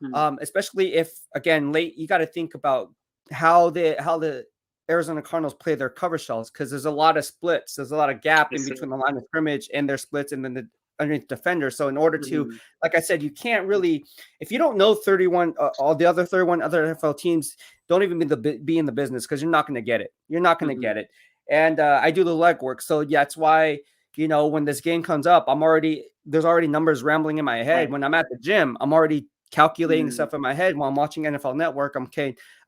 Mm. Especially if again late, you got to think about how the Arizona Cardinals play their cover shells because there's a lot of splits. There's a lot of gap I in see. between the line of scrimmage and their splits and then the underneath defender. So in order to, Mhm. like I said, you can't really if you don't know 31 all the other 31 other NFL teams don't even be in the business because you're not going to get it. You're not going to Mhm. get it. And I do the legwork. So yeah, that's why when this game comes up, there's already numbers rambling in my head. Right. When I'm at the gym, I'm already calculating Mm. stuff in my head while I'm watching NFL Network. I'm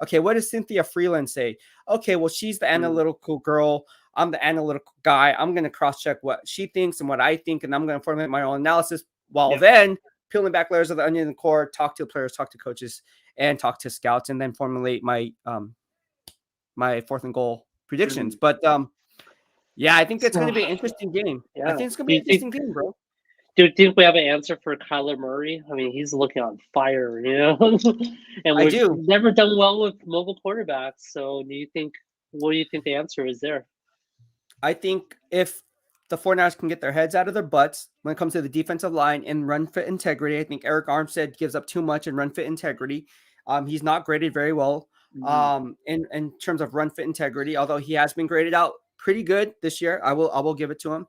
okay, what does Cynthia Freeland say? Okay, well, she's the Mm. analytical girl. I'm the analytical guy. I'm going to cross check what she thinks and what I think, and I'm going to formulate my own analysis while Yep. then peeling back layers of the onion and core, talk to players, talk to coaches, and talk to scouts, and then formulate my fourth and goal predictions. Mhm. But yeah, I think it's going So, to be an interesting game. I yeah. think it's going to be an interesting game, bro. Do you think we have an answer for Kyler Murray? I mean, he's looking on fire, and I we've do. never done well with mobile quarterbacks. So, what do you think the answer is there? I think if the 49ers can get their heads out of their butts when it comes to the defensive line and run fit integrity, I think Eric Armstead gives up too much in run fit integrity. He's not graded very well Mm. in terms of run fit integrity, although he has been graded out pretty good this year. I will give it to him.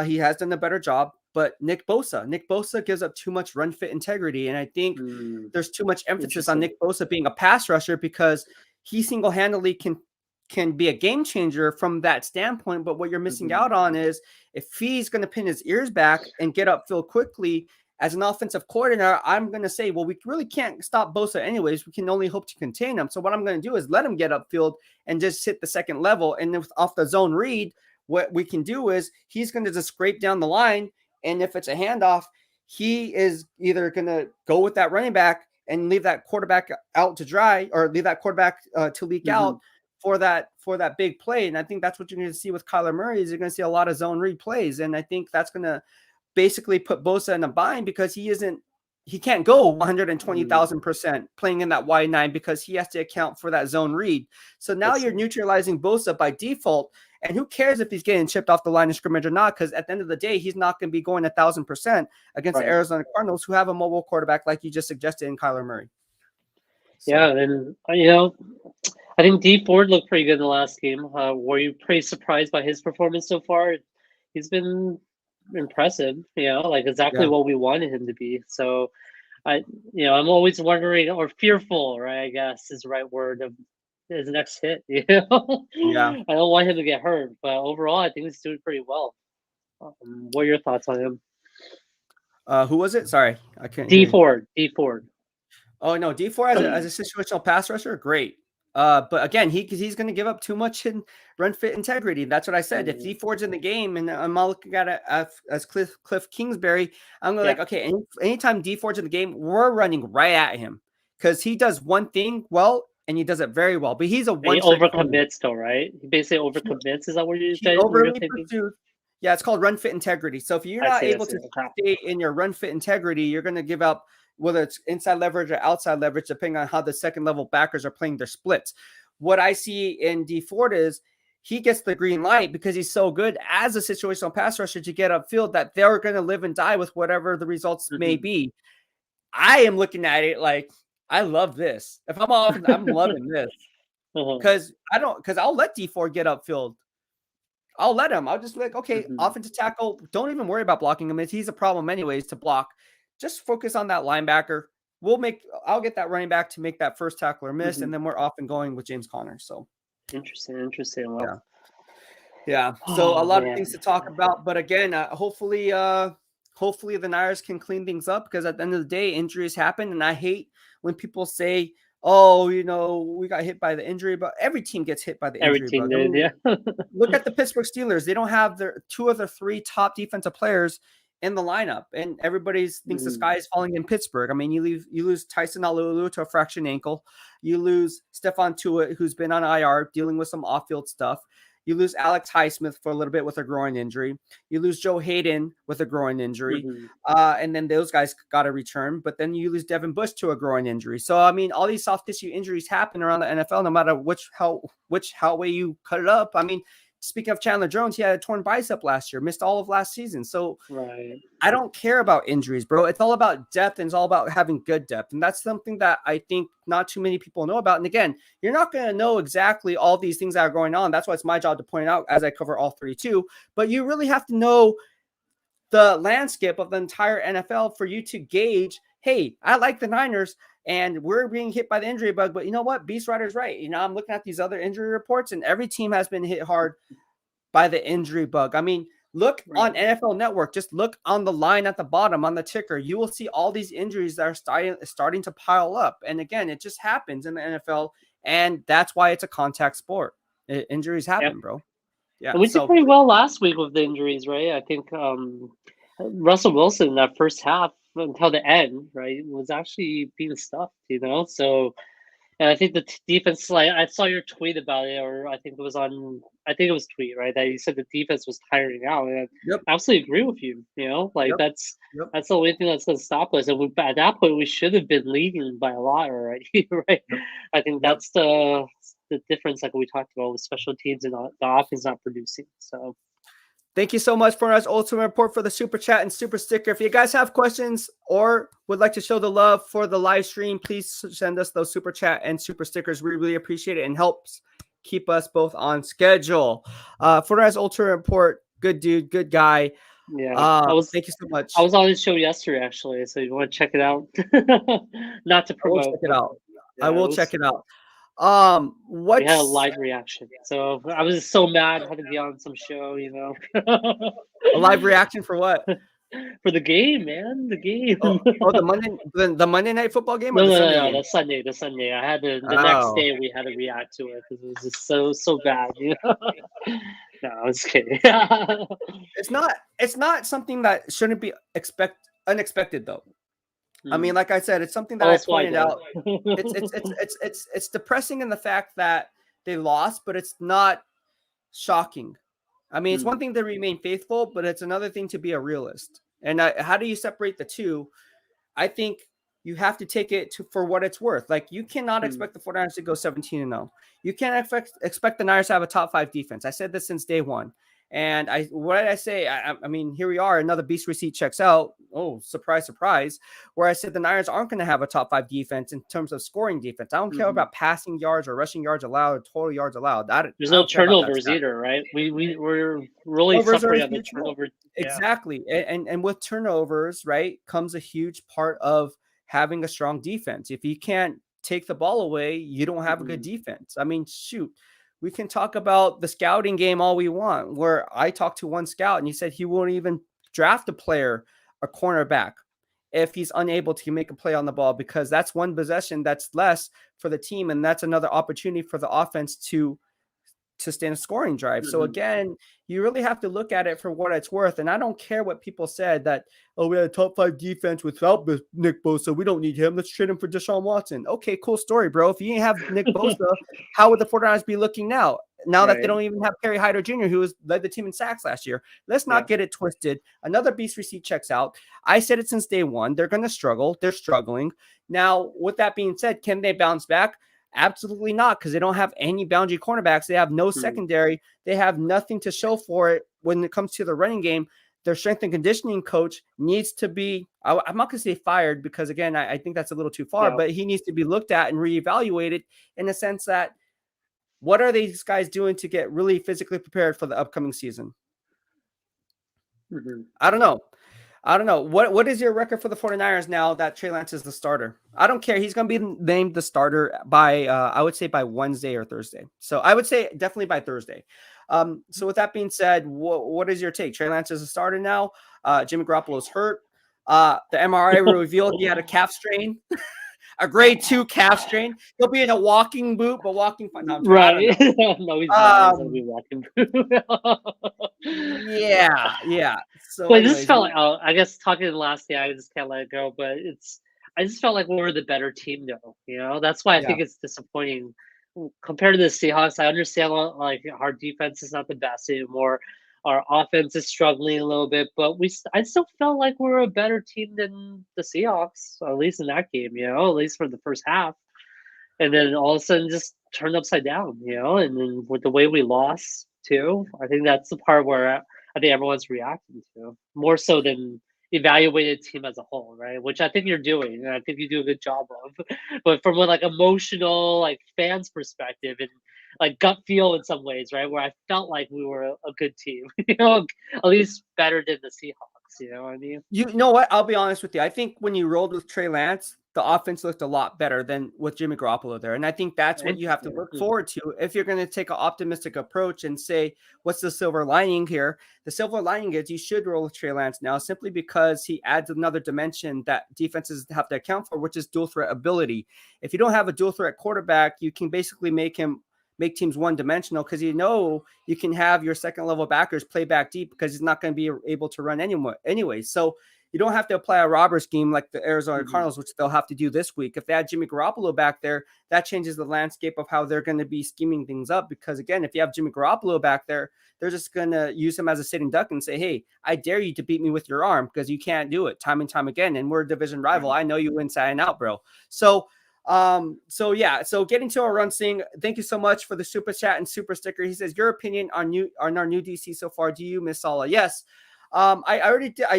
He has done a better job. But Nick Bosa gives up too much run fit integrity, and I think Mm. there's too much emphasis on Interesting. Nick Bosa being a pass rusher because he single handedly can be a game changer from that standpoint. But what you're missing Mhm. out on is if he's going to pin his ears back and get upfield quickly as an offensive coordinator, I'm going to say, well, we really can't stop Bosa anyways. We can only hope to contain him. So what I'm going to do is let him get upfield and just hit the second level. And if off the zone read, what we can do is he's going to just scrape down the line. And if it's a handoff, he is either going to go with that running back and leave that quarterback out to dry, or leave that quarterback to leak out for that big play. And I think that's what you're going to see with Kyler Murray, is you're going to see a lot of zone read plays. And I think that's going to basically put Bosa in a bind, because he can't go 120,000% playing in that wide nine, because he has to account for that zone read. So now you're neutralizing Bosa by default. And who cares if he's getting chipped off the line of scrimmage or not? Because at the end of the day, he's not going to be going 1,000% against the Arizona Cardinals, who have a mobile quarterback, like you just suggested, in Kyler Murray. So. Yeah, and I think Dee Ford looked pretty good in the last game. Were you pretty surprised by his performance so far? He's been impressive, like exactly what we wanted him to be. So I'm always wondering, or fearful, right? I guess is the right word, of his next hit. Yeah. I don't want him to get hurt, but overall, I think he's doing pretty well. What are your thoughts on him? Who was it? Sorry, I can't. Dee Ford. Oh no, Dee Ford as a situational pass rusher, great. But again, he's going to give up too much in run fit integrity. That's what I said. If Dee Ford's in the game, and I'm all looking at it as Cliff Kingsbury, I'm going like, okay, anytime Dee Ford's in the game, we're running right at him, because he does one thing well, and he does it very well. But he's a one. He overcommits though, right? He basically overcommits. Is that what you're thinking? Yeah, it's called run fit integrity. So if you're not able to stay in your run fit integrity, you're going to give up, whether it's inside leverage or outside leverage, depending on how the second level backers are playing their splits. What I see in Dee Ford is he gets the green light, because he's so good as a situational pass rusher to get upfield, that they're going to live and die with whatever the results may be. I am looking at it like, I love this. If I'm off, I'm loving this, because I'll let Dee Ford get upfield. I'll let him. I'll just be like, okay, offensive tackle, don't even worry about blocking him. He's a problem anyways to block. Just focus on that linebacker. I'll get that running back to make that first tackle or miss, and then we're off and going with James Conner. So interesting. Well, yeah. So a lot of things to talk about, but again, hopefully the Niners can clean things up, because at the end of the day, injuries happen, and I hate when people say, "Oh, we got hit by the injury," but every team gets hit by the injury. Every team did, yeah. Look at the Pittsburgh Steelers; they don't have their 2 of their 3 top defensive players in the lineup, and everybody thinks the sky is falling in Pittsburgh. I mean, you lose Tyson Alulu to a fractured ankle, you lose Stephon Tuitt, who's been on IR dealing with some off-field stuff. You lose Alex Highsmith for a little bit with a groin injury. You lose Joe Hayden with a groin injury. And then those guys got to return. But then you lose Devin Bush to a groin injury. So, I mean, all these soft tissue injuries happen around the NFL, no matter how way you cut it up. I mean, speaking of Chandler Jones, he had a torn bicep last year, missed all of last season. So I don't care about injuries, bro. It's all about depth, and it's all about having good depth. And that's something that I think not too many people know about. And again, you're not going to know exactly all these things that are going on. That's why it's my job to point out as I cover all 32. But you really have to know the landscape of the entire NFL for you to gauge, hey, I like the Niners, and we're being hit by the injury bug, but you know what? BEASTwriter's right. I'm looking at these other injury reports, and every team has been hit hard by the injury bug. I mean, look on NFL Network. Just look on the line at the bottom on the ticker. You will see all these injuries that are starting to pile up. And again, it just happens in the NFL, and that's why it's a contact sport. Injuries happen, bro. Yeah, and we did pretty well last week with the injuries, right? I think Russell Wilson in that first half until the end, right, was actually being stuffed, So, and I think the defense, like I saw your tweet about it, or I think it was tweet, right, that you said the defense was tiring out. And I absolutely agree with you. That's the only thing that's going to stop us. And at that point, we should have been leading by a lot already, right? I think that's the difference, like we talked about with special teams and the offense not producing. So. Thank you so much for our ultimate report for the super chat and super sticker. If you guys have questions or would like to show the love for the live stream, please send us those super chat and super stickers. We really appreciate it and helps keep us both on schedule. For our ultimate report, good dude, good guy. Yeah, thank you so much. I was on his show yesterday, actually, so you want to check it out? Not to promote. I will check it out. Yeah, I will check it out. We had a live reaction, so I was so mad I had to be on some show, A live reaction for what? For the game, man, the game. Oh, the Monday night football game or No, the no, no, Sunday no. game? The Sunday. I had to. The next Oh, day, we had to react to it because it was just so bad. No, I was kidding. it's not something that shouldn't be unexpected though. I mean, like I said, it's something that Tell I us why, pointed though. out. It's depressing in the fact that they lost, but it's not shocking. I mean, it's one thing to remain faithful, but it's another thing to be a realist. And how do you separate the two? I think you have to take it for what it's worth. Like, you cannot expect the 49ers to go 17-0. You can't expect the Niners to have a top 5 defense. I said this since day one. And what did I say? I mean, here we are. Another beast receipt checks out. Oh, surprise, surprise. Where I said the Niners aren't going to have a top 5 defense in terms of scoring defense. I don't care about passing yards or rushing yards allowed or total yards allowed. There's I no don't care about that turnovers stat. either, right? We're really Turnovers are suffering a on the huge turnover. Yeah. exactly. And with turnovers, right, comes a huge part of having a strong defense. If you can't take the ball away, you don't have a good defense. I mean, shoot, we can talk about the scouting game all we want, where I talked to one scout and he said he won't even draft a cornerback, if he's unable to make a play on the ball, because that's one possession that's less for the team. And that's another opportunity for the offense to sustain a scoring drive. So again, you really have to look at it for what it's worth. And I don't care what people said that, oh, we had a top 5 defense without Nick Bosa, we don't need him. Let's trade him for Deshaun Watson. Okay, cool story, bro. If you didn't have Nick Bosa, how would the 49ers be looking now? Now that they don't even have Kerry Hyder Jr., who has led the team in sacks last year. Let's not get it twisted. Another beast receipt checks out. I said it since day one. They're going to struggle. They're struggling. Now, with that being said, can they bounce back? Absolutely not, because they don't have any boundary cornerbacks. They have no secondary. They have nothing to show for it when it comes to the running game. Their strength and conditioning coach needs to be, I'm not going to say fired, because, again, I think that's a little too far, but he needs to be looked at and reevaluated in the sense that, what are these guys doing to get really physically prepared for the upcoming season? I don't know. What is your record for the 49ers now that Trey Lance is the starter? I don't care. He's going to be named the starter by, I would say, by Wednesday or Thursday. So I would say definitely by Thursday. So with that being said, what is your take? Trey Lance is a starter now. Jimmy Garoppolo's hurt. The MRI revealed he had a calf strain. A grade 2 calf strain. He'll be in a walking boot, but walking fine. No, Right. No, he's not. He's gonna be walking. Yeah. So, but this felt like, I guess talking to the last day, I just can't let it go. But I just felt like we were the better team, though. That's why I think it's disappointing compared to the Seahawks. I understand like our defense is not the best anymore. Our offense is struggling a little bit, but I still felt like we were a better team than the Seahawks, at least in that game. At least for the first half, and then all of a sudden just turned upside down. And then with the way we lost too, I think that's the part where I think everyone's reacting to more so than evaluated team as a whole, right? Which I think you're doing, and I think you do a good job of. But from a like emotional, like fans perspective, and like gut feel in some ways, right? Where I felt like we were a good team, at least better than the Seahawks. You know what I mean? You know what? I'll be honest with you. I think when you rolled with Trey Lance, the offense looked a lot better than with Jimmy Garoppolo there. And I think that's what you have to look forward to if you're going to take an optimistic approach and say, what's the silver lining here? The silver lining is you should roll with Trey Lance now, simply because he adds another dimension that defenses have to account for, which is dual threat ability. If you don't have a dual threat quarterback, you can basically make teams one-dimensional, because you can have your second-level backers play back deep because he's not going to be able to run anyway. So you don't have to apply a robber scheme like the Arizona Cardinals, which they'll have to do this week. If they had Jimmy Garoppolo back there, that changes the landscape of how they're going to be scheming things up. Because, again, if you have Jimmy Garoppolo back there, they're just going to use him as a sitting duck and say, hey, I dare you to beat me with your arm, because you can't do it time and time again. And we're a division rival. I know you inside and out, bro. So getting to our run thing, thank you so much for the super chat and super sticker. He says, your opinion on our new DC so far. Do you miss Saleh? Yes. I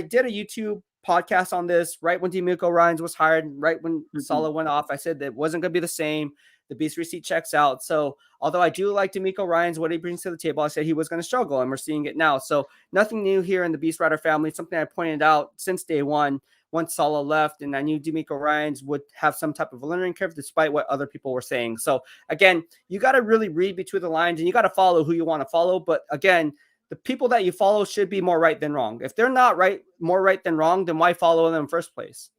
did a YouTube podcast on this right when DeMeco Ryans was hired, right when Saleh went off. I said that it wasn't going to be the same. The beast receipt checks out. So although I do like DeMeco Ryans, what he brings to the table, I said he was going to struggle, and we're seeing it now. So nothing new here in the BEASTwriter family. Something I pointed out since day one, once Saleh left, and I knew DeMeco Ryans would have some type of a learning curve despite what other people were saying. So again, you got to really read between the lines, and you got to follow who you want to follow. But again, the people that you follow should be more right than wrong. If they're not more right than wrong, then why follow them in the first place?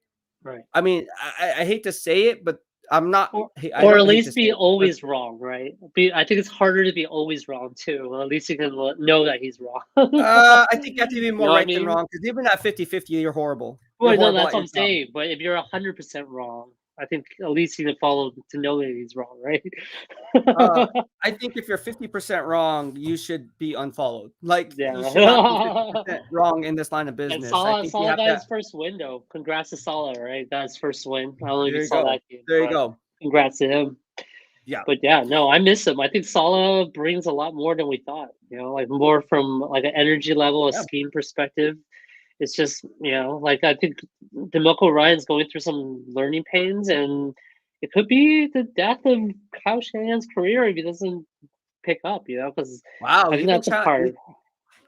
Right. I mean, I hate to say it, but I'm not. I Or don't at hate to least say be it. always wrong, right? I think it's harder to be always wrong too. Well, at least you can know that he's wrong. I think you have to be You more know what I right than mean? wrong, because even at 50-50, you're horrible. You're Well, no, horrible that's at what your I'm job. saying. But if you're 100% wrong, I think at least you can follow to know that he's wrong, right? I think if you're 50% wrong, you should be unfollowed. Like, you should not be Yeah. 50% wrong in this line of And business. I think you Salah have got to. his first win though. Congrats to Salah, right? Got his first win. I don't know if you There you saw go. that game, There you but go. congrats to him. Yeah. But yeah, no, I miss him. I think Salah brings a lot more than we thought. You know, like more from like an energy level, a Yeah. scheme perspective. It's just, you know, like I think DeMarco Ryan's going through some learning pains, and it could be the death of Kyle Shanahan's career if he doesn't pick up. You know, because Wow. I think that's a part.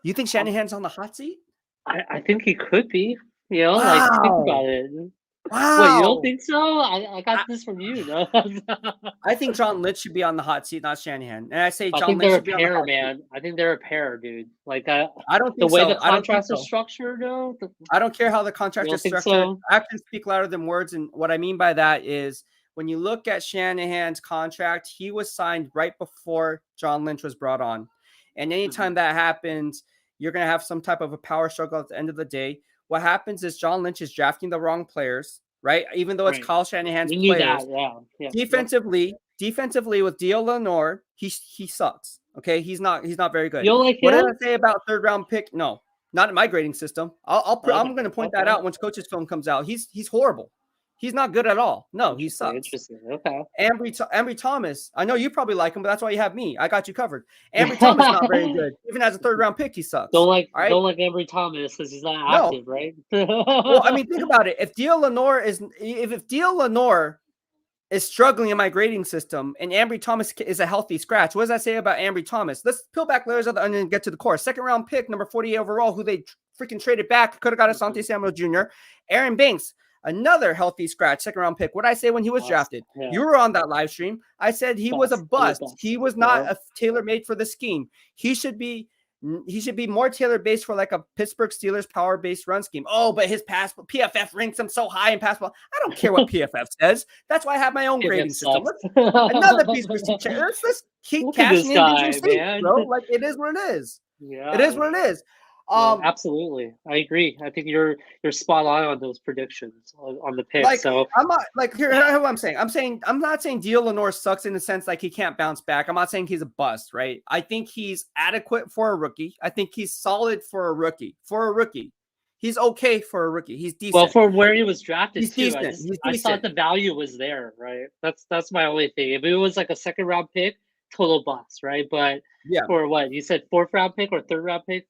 You think Shanahan's on the hot seat? I think he could be. You know, like think Wow. about it. What, you don't Wow. think so? I got this from you, no? I think John Lynch should be on the hot seat, not Shanahan. And I say I John think Lynch they're a should be on the pair, hot seat. man. I think they're a pair, dude. Like I don't the think way the so. I don't think contracts are so. structured, though. I don't care how the contract You don't is think structured. so? Actions speak louder than words. And what I mean by that is when you look at Shanahan's contract, he was signed right before John Lynch was brought on. And anytime that happens, you're going to have some type of a power struggle at the end of the day. What happens is John Lynch is drafting the wrong players, right? Even though it's Right. Kyle Shanahan's We knew players. that. Yeah. Defensively with Dio Lenore, he sucks. Okay, he's not very good. You don't like What did him? I say about third round pick? No, not in my grading system. I'm going to point that out once coach's film comes out. He's horrible. He's not good at all. No, he sucks. Interesting. Okay. Ambry Thomas. I know you probably like him, but that's why you have me. I got you covered. Ambry Thomas not very good. Even as a third round pick, he sucks. Don't like Ambry Thomas because he's not active, right? Well, I mean, think about it. If Dio Lenore is struggling in my grading system, and Ambry Thomas is a healthy scratch. What does that say about Ambry Thomas? Let's peel back layers of the onion and get to the core. Second round pick, number 48 overall, who they freaking traded back. Could have got Asante Samuel Jr. Aaron Banks, another healthy scratch, second round pick. What did I say when he was drafted? Yeah. You were on that live stream. I said he was a bust. He was not a tailor-made for the scheme. He should be more tailor-based for like a Pittsburgh Steelers power-based run scheme. Oh, but his PFF ranks him so high in pass ball. I don't care what PFF says. That's why I have my own grading system. Another piece of let's keep cashing in digital seats, bro. Like, it is what it is. Yeah, it is what it is. Absolutely, I agree. I think you're spot on those predictions on the pick. Like, so I'm not like here's what I'm saying. I'm not saying Dio Lenore sucks in the sense like he can't bounce back. I'm not saying he's a bust, right? I think he's adequate for a rookie. I think he's solid for a rookie. He's okay for a rookie. He's decent. Well, for where he was drafted he's too, decent. I thought the value was there, right? That's my only thing. If it was like a second round pick, total bust, right? But for what you said, fourth round pick or third round pick,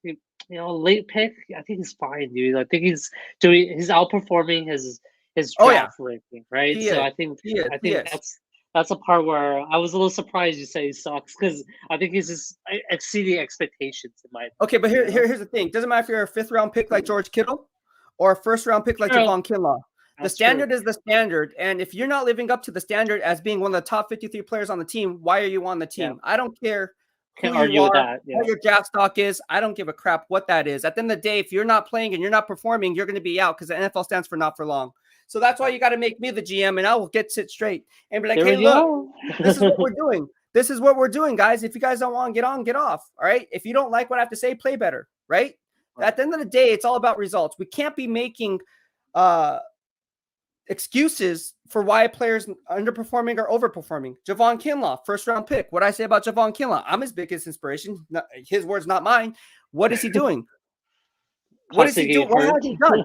late pick, I think he's fine, dude. I think he's outperforming his draft ranking, right? I think that's a part where I was a little surprised you say he sucks because I think he's just exceeding expectations in my opinion. Okay, but here's the thing. Doesn't matter if you're a fifth round pick like George Kittle or a first round pick like Javon Kinlaw. The standard is the standard, and if you're not living up to the standard as being one of the top 53 players on the team, why are you on the team? I don't care Can't argue with that. what your draft stock is. I don't give a crap what that is. At the end of the day, if you're not playing and you're not performing, you're going to be out because the NFL stands for not for long. So that's why you got to make me the GM, and I will get it straight and be like, hey, look, this is what we're doing. This is what we're doing, guys. If you guys don't want to get on, get off. All right. If you don't like what I have to say, play better. Right. At the end of the day, it's all about results. We can't be making excuses for why players underperforming or overperforming. Javon Kinlaw, first round pick. What I say about Javon Kinlaw? I'm his biggest inspiration. His words, not mine. What is he doing? What is he doing? What has he done?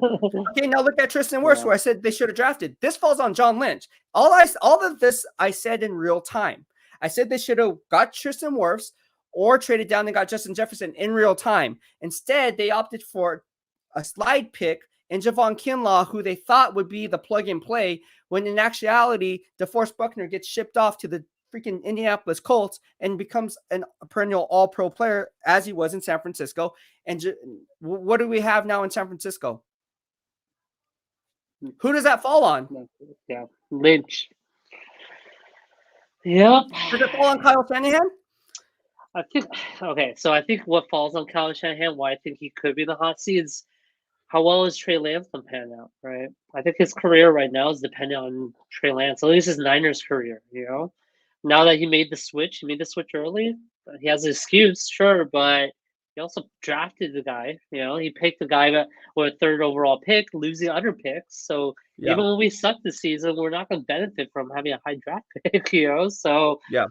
Okay, now look at Tristan Wirfs, where I said they should have drafted. This falls on John Lynch. All of this I said in real time. I said they should have got Tristan Wirfs or traded down and got Justin Jefferson in real time. Instead, they opted for a slide pick and Javon Kinlaw, who they thought would be the plug and play, when in actuality, DeForest Buckner gets shipped off to the freaking Indianapolis Colts and becomes a perennial all-pro player as he was in San Francisco. And what do we have now in San Francisco? Who does that fall on? Yeah, Lynch. Yep. Does it fall on Kyle Shanahan? I think okay. So I think what falls on Kyle Shanahan, why I think he could be the hot seat is how well is Trey Lance gonna pan out, right? I think his career right now is dependent on Trey Lance, at least his Niners career, you know? Now that he made the switch early. He has an excuse, sure, but he also drafted the guy, you know? He picked the guy that with a third overall pick, losing other picks. So Yeah, even when we suck this season, we're not gonna benefit from having a high draft pick, you know? So yeah.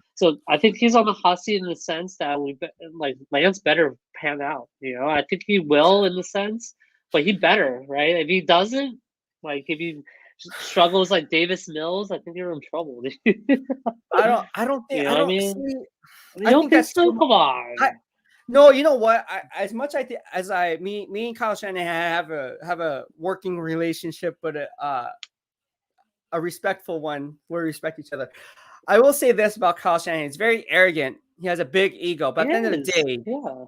I think he's on the hot seat in the sense that like Lance better pan out, you know? I think he will in the sense but he better, right? If he doesn't, like if he struggles like Davis Mills, I think you're in trouble. I don't think You know I what I don't mean? see. You I don't think think that's so? too. Come on. I No, you know what? As much as me and Kyle Shanahan have a working relationship, but a respectful one. We respect each other. I will say this about Kyle Shanahan: he's very arrogant. He has a big ego, but He at the end of the is. day, Yeah.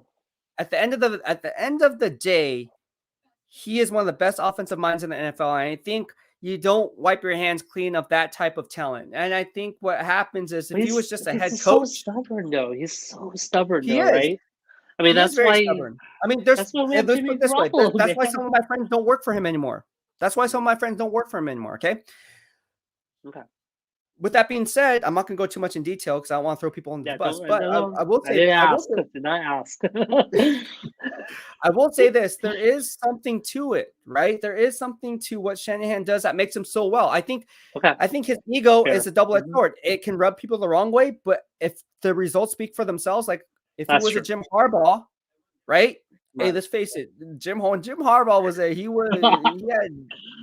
he is one of the best offensive minds in the NFL. And I think you don't wipe your hands clean of that type of talent. And I think what happens is But if he was just a he's head just so coach, stubborn though. He's so stubborn he though, is. right? I mean He is very stubborn. I mean, we have let's put Jimmy it this way. Garoppolo, That's why man. some of my friends don't work for him anymore. That's why some of my friends don't work for him anymore. Okay. Okay. With that being said, I'm not going to go too much in detail because I don't want to throw people under the Yeah, bus. don't But no, I will I say, didn't ask. Did not ask. I will say this: there is something to it, right? There is something to what Shanahan does that makes him so well. Okay. I think his ego is Fair. a double-edged Mhm. sword. It can rub people the wrong way, but if the results speak for themselves, like if he That's was a true. Jim Harbaugh, right? Hey, Right. let's face it, Jim Harbaugh was a he had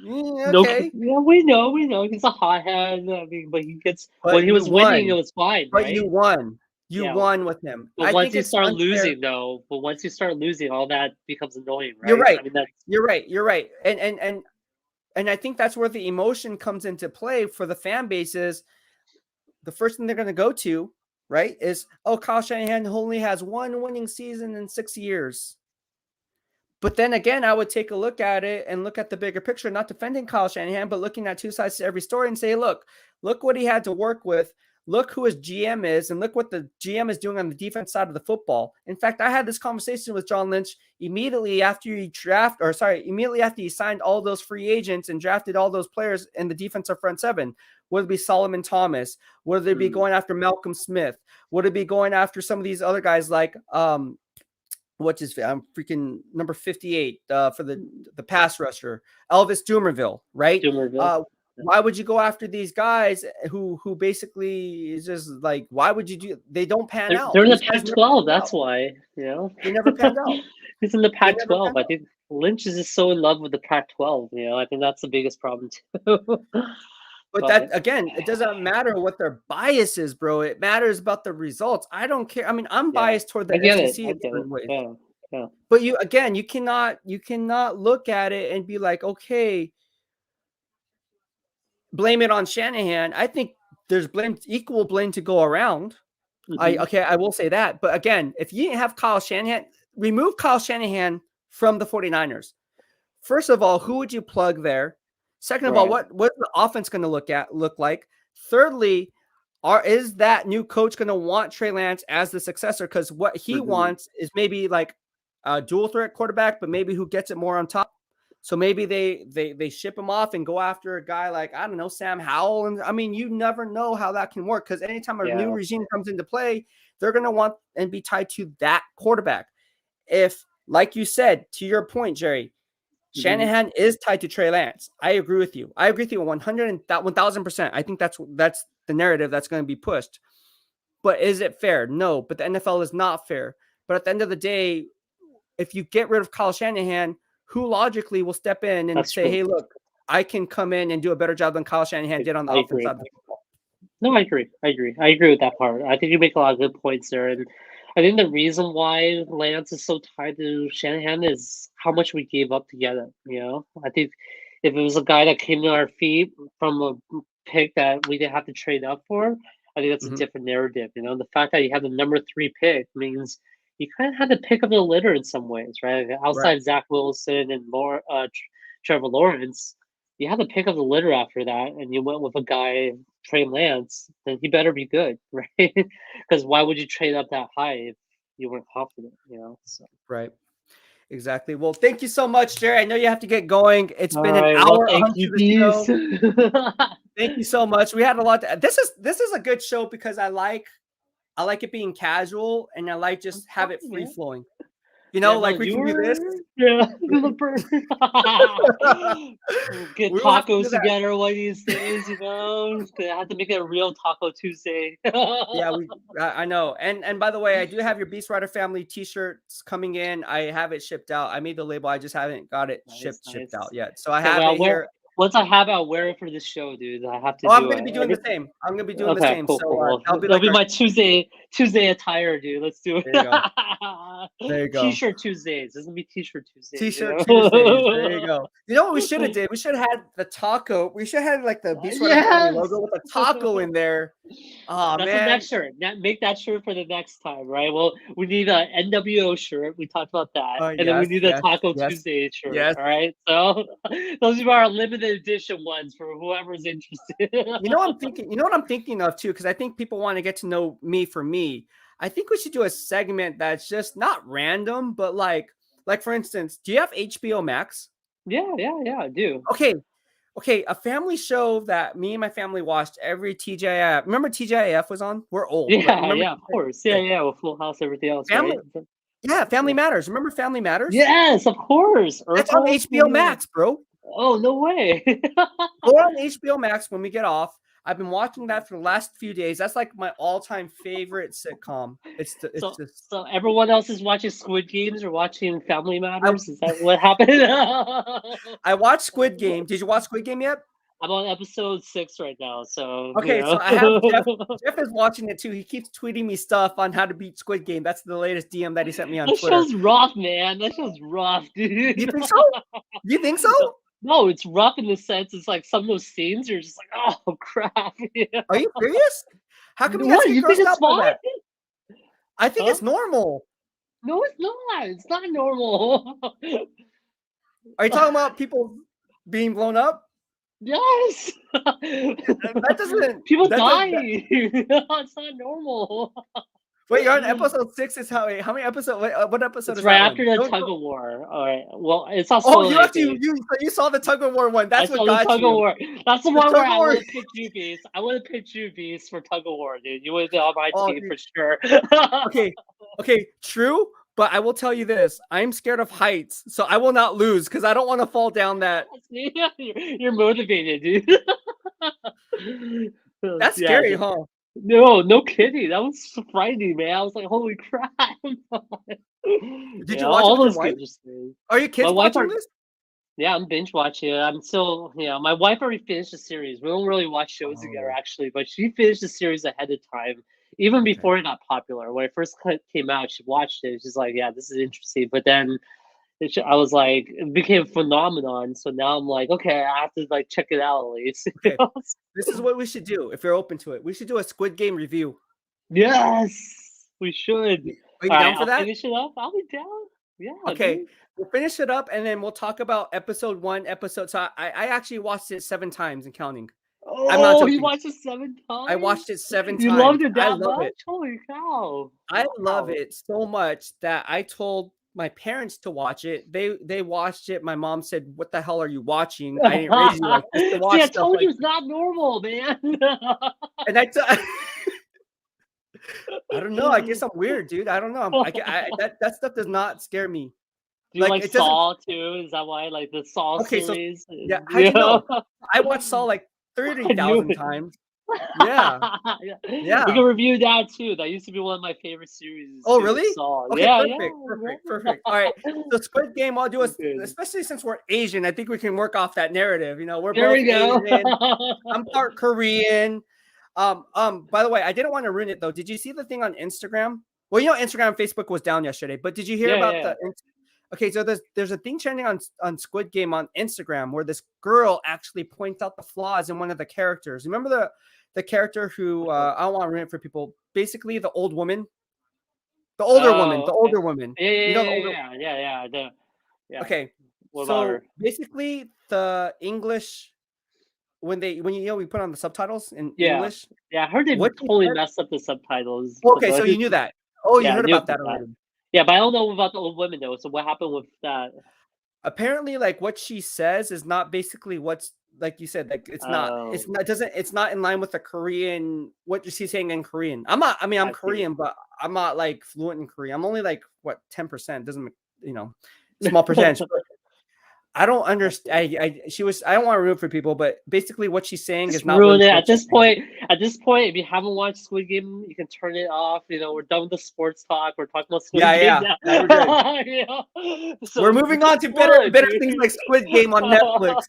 No, okay, yeah, we know he's a hothead. I mean, but he gets when but he you was winning, it won. was fine, But you right? won. You Yeah, won with him. but I once think you it's start unfair. losing, though, but once you start losing, all that becomes annoying, You're right? right. I mean, that's You're right. You're right. And I think that's where the emotion comes into play for the fan bases. The first thing they're going to go to, right, is Kyle Shanahan only has one winning season in 6 years. But then again, I would take a look at it and look at the bigger picture, not defending Kyle Shanahan, but looking at two sides to every story and say, look what he had to work with. Look who his GM is, and look what the GM is doing on the defense side of the football. In fact, I had this conversation with John Lynch immediately after immediately after he signed all those free agents and drafted all those players in the defensive front seven. Would it be Solomon Thomas? Would they be going after Malcolm Smith? Would it be going after some of these other guys like what's his I'm freaking number 58 for the pass rusher, Elvis Dumerville, right? Doomerville. Why would you go after these guys who basically is just like, why would you do? They don't pan out. They're in the These guys never Pac-12. panned That's out. why, you know. They never panned out. He's in the They never Pac-12. panned I out. think Lynch is just so in love with the Pac-12. You know, I think that's the biggest problem too. But that But again, it doesn't matter what their bias is, bro. It matters about the results. I don't care. I mean, I'm yeah, biased toward the I get it. SEC I in get it. different ways. Yeah, yeah. But you cannot look at it and be like, okay, blame it on Shanahan. I think there's equal blame to go around. Hmm. I will say that. But again, if you didn't have Kyle Shanahan, remove Kyle Shanahan from the 49ers. First of all, who would you plug there? Second of all, Right. what's the offense going to look like? Thirdly, is that new coach going to want Trey Lance as the successor? Because what he Hmm. wants is maybe like a dual threat quarterback, but maybe who gets it more on top. So maybe they ship him off and go after a guy like, I don't know, Sam Howell. And I mean, you never know how that can work because anytime a new Yeah. regime comes into play, they're going to want and be tied to that quarterback. If, like you said, to your point, Jerry, Hmm. Shanahan is tied to Trey Lance. I agree with you. I agree with you 1,000%. I think that's the narrative that's going to be pushed. But is it fair? No. But the NFL is not fair. But at the end of the day, if you get rid of Kyle Shanahan, who logically will step in and That's say, true. hey, look, I can come in and do a better job than Kyle Shanahan did on the I offense agree. side of the football. No, I agree. I agree. I agree with that part. I think you make a lot of good points there, and I think the reason why Lance is so tied to Shanahan is how much we gave up together. You know, I think if it was a guy that came to our feet from a pick that we didn't have to trade up for, I think that's a Mm-hmm. different narrative. You know, the fact that he had the number 3 pick means you kind of had to pick up the litter in some ways, right? Right. Outside Zach Wilson and Trevor Lawrence, you had to pick up the litter after that, and you went with a guy Trey Lance, then he better be good, right? Because why would you trade up that high if you weren't confident, So. Right. Exactly. Well, thank you so much, Jerry. I know you have to get going. It's All been an right. Well, hour thank onto you, the Beast. show. Thank you so much. We had a lot. This is a good show because I like it being casual and I like just have it free flowing. Yeah, no, Like we you can do this. were, Flipper. We'll get We will have to do tacos that. together one of these days, I have to make it a real Taco Tuesday. Yeah, I know. And by the way, I do have your BEASTwriter family t-shirts coming in. I have it shipped out. I made the label. I just haven't got it Nice, shipped nice. out yet. So I Okay, have well, it here. once I have it, I'll wear it for the show, dude. I have to Oh, I'm do going to be doing it. the same. I'm going to be doing the Okay, same. cool, So cool. that'll be That'll like be our my Tuesday attire, dude. Let's do There you go. it. There you go. T-shirt Tuesdays. This is gonna be T-shirt Tuesdays. T-shirt Tuesdays. There you go. You know what we should have did? We should have had the taco. We should have had like the BEASTwriter family Yes. logo with a taco in there. Oh, That's man. the next shirt. Make that shirt for the next time, right? Well, we need a NWO shirt. We talked about that, and then we Yes, need a yes, Taco yes, Tuesday shirt. yes. All right, so those are our limited edition ones for whoever's interested. You know what I'm thinking? You know what I'm thinking of too? Because I think people want to get to know me for me. I think we should do a segment that's just not random, but like for instance, do you have HBO Max? Yeah, I do. Okay, a family show that me and my family watched every TGIF. Remember TGIF was on? We're old, but Yeah, remember? of course. Yeah, with Full House, everything else, Family, right? yeah, Family Matters. Remember Family Matters? Yes, of course. That's on Urkel. HBO Max, bro. Oh, no way. Go on HBO Max when we get off. I've been watching that for the last few days. That's like my all-time favorite sitcom. It's just So everyone else is watching Squid Games or watching Family Matters? Is that what happened? I watched Squid Game. Did you watch Squid Game yet? I'm on episode 6 right now, so Okay, so I have Jeff. Jeff is watching it too. He keeps tweeting me stuff on how to beat Squid Game. That's the latest DM that he sent me on That Twitter. show's rough, man. That show's rough, dude. You think so? You think so? No, it's rough in the sense it's like some of those scenes you're just like, oh crap. Are you serious? How come you guys What? get You think grossed it's out by fine? that? I think Huh? it's normal. No, it's not. It's not normal. Are you talking about people being blown up? Yes. That doesn't. People That die. doesn't, It's not normal. wait, you're on episode 6. Is how many episode? What episode It's is right that after one? the tug of war. All right. Well, it's not Oh, spoiling you actually anything. you saw the tug of war one. That's I what saw the got tug you. of war. That's the The one where tug of I war. would have picked you, Beast. I would have picked you, Beast, for tug of war, dude. You would have been on my Oh, team dude. for sure. Okay, true. But I will tell you this: I'm scared of heights, so I will not lose because I don't want to fall down that. You're motivated, dude. That's Yeah, scary, dude. huh? No kidding. That was frightening, man. I was like, holy crap. Did you watch it all with your those wife? games are scary. Are your kids My wife watching are, this? yeah, I'm binge watching it. I'm still, my wife already finished the series. We don't really watch shows together, Oh, actually, but she finished the series ahead of time, even okay. before it got popular. When it first came out, she watched it. She's like, yeah, this is interesting. But then I was like, it became a phenomenon. So now I'm like, okay, I have to like check it out at least. Okay. This is what we should do if you're open to it. We should do a Squid Game review. Yes, we should. Are you All down right, for I'll that? finish it up. I'll be down. Yeah. Okay, Dude. we'll finish it up and then we'll talk about episode 1, episode. So I actually watched it 7 times and counting. I'm not Oh, you joking. watched it 7 times? I watched it 7 You times. loved it I that love much? it. Holy cow! I love Wow. it so much that I told my parents to watch it. They watched it. My mom said, "What the hell are you watching? I didn't raise you like this to watch See, I stuff told like." you it's not normal, man. And I don't know. I guess I'm weird, dude. I don't know. That stuff does not scare me. Do you like It doesn't. Saw too? Is that why, like the Saw Okay, so series? yeah. How'd you know? I watched Saw like I knew 30,000 it. times. Yeah. Yeah. We can review that too. That used to be one of my favorite series. Oh, too, really? Saw. Okay, Yeah, perfect. All right. So Squid Game, I'll do a, Good. especially since we're Asian, I think we can work off that narrative. We're There both we go. Asian. I'm part Korean. By the way, I didn't want to ruin it though. Did you see the thing on Instagram? Well, Instagram and Facebook was down yesterday, but did you hear about the okay, so there's a thing trending on Squid Game on Instagram where this girl actually points out the flaws in one of the characters. Remember the character who I don't want to ruin it for people. Basically, the old woman, the older woman, the older woman. Yeah. Okay, What about so her? basically, the English when we put on the subtitles in Yeah, English, yeah. I heard they what she totally said. messed up the subtitles. Okay, so you knew that. Oh, you Yeah, I heard knew about about that that. already. Yeah, but I don't know about the old women though. So what happened with that? Apparently, like what she says is not basically what's like you said. Like Oh, it's not in line with the Korean what she's saying in Korean. I'm not. I mean, I'm I see. Korean, but I'm not like fluent in Korean. I'm only like what 10%. Doesn't small percentage. I don't understand. I don't want to root for people, but basically what she's saying is Just not ruin it what at she's this saying. point. At this point, if you haven't watched Squid Game, you can turn it off. We're done with the sports talk. We're talking about Squid Game now. Yeah, we're good. We're So moving just on to run, better dude. things like Squid Game on Netflix.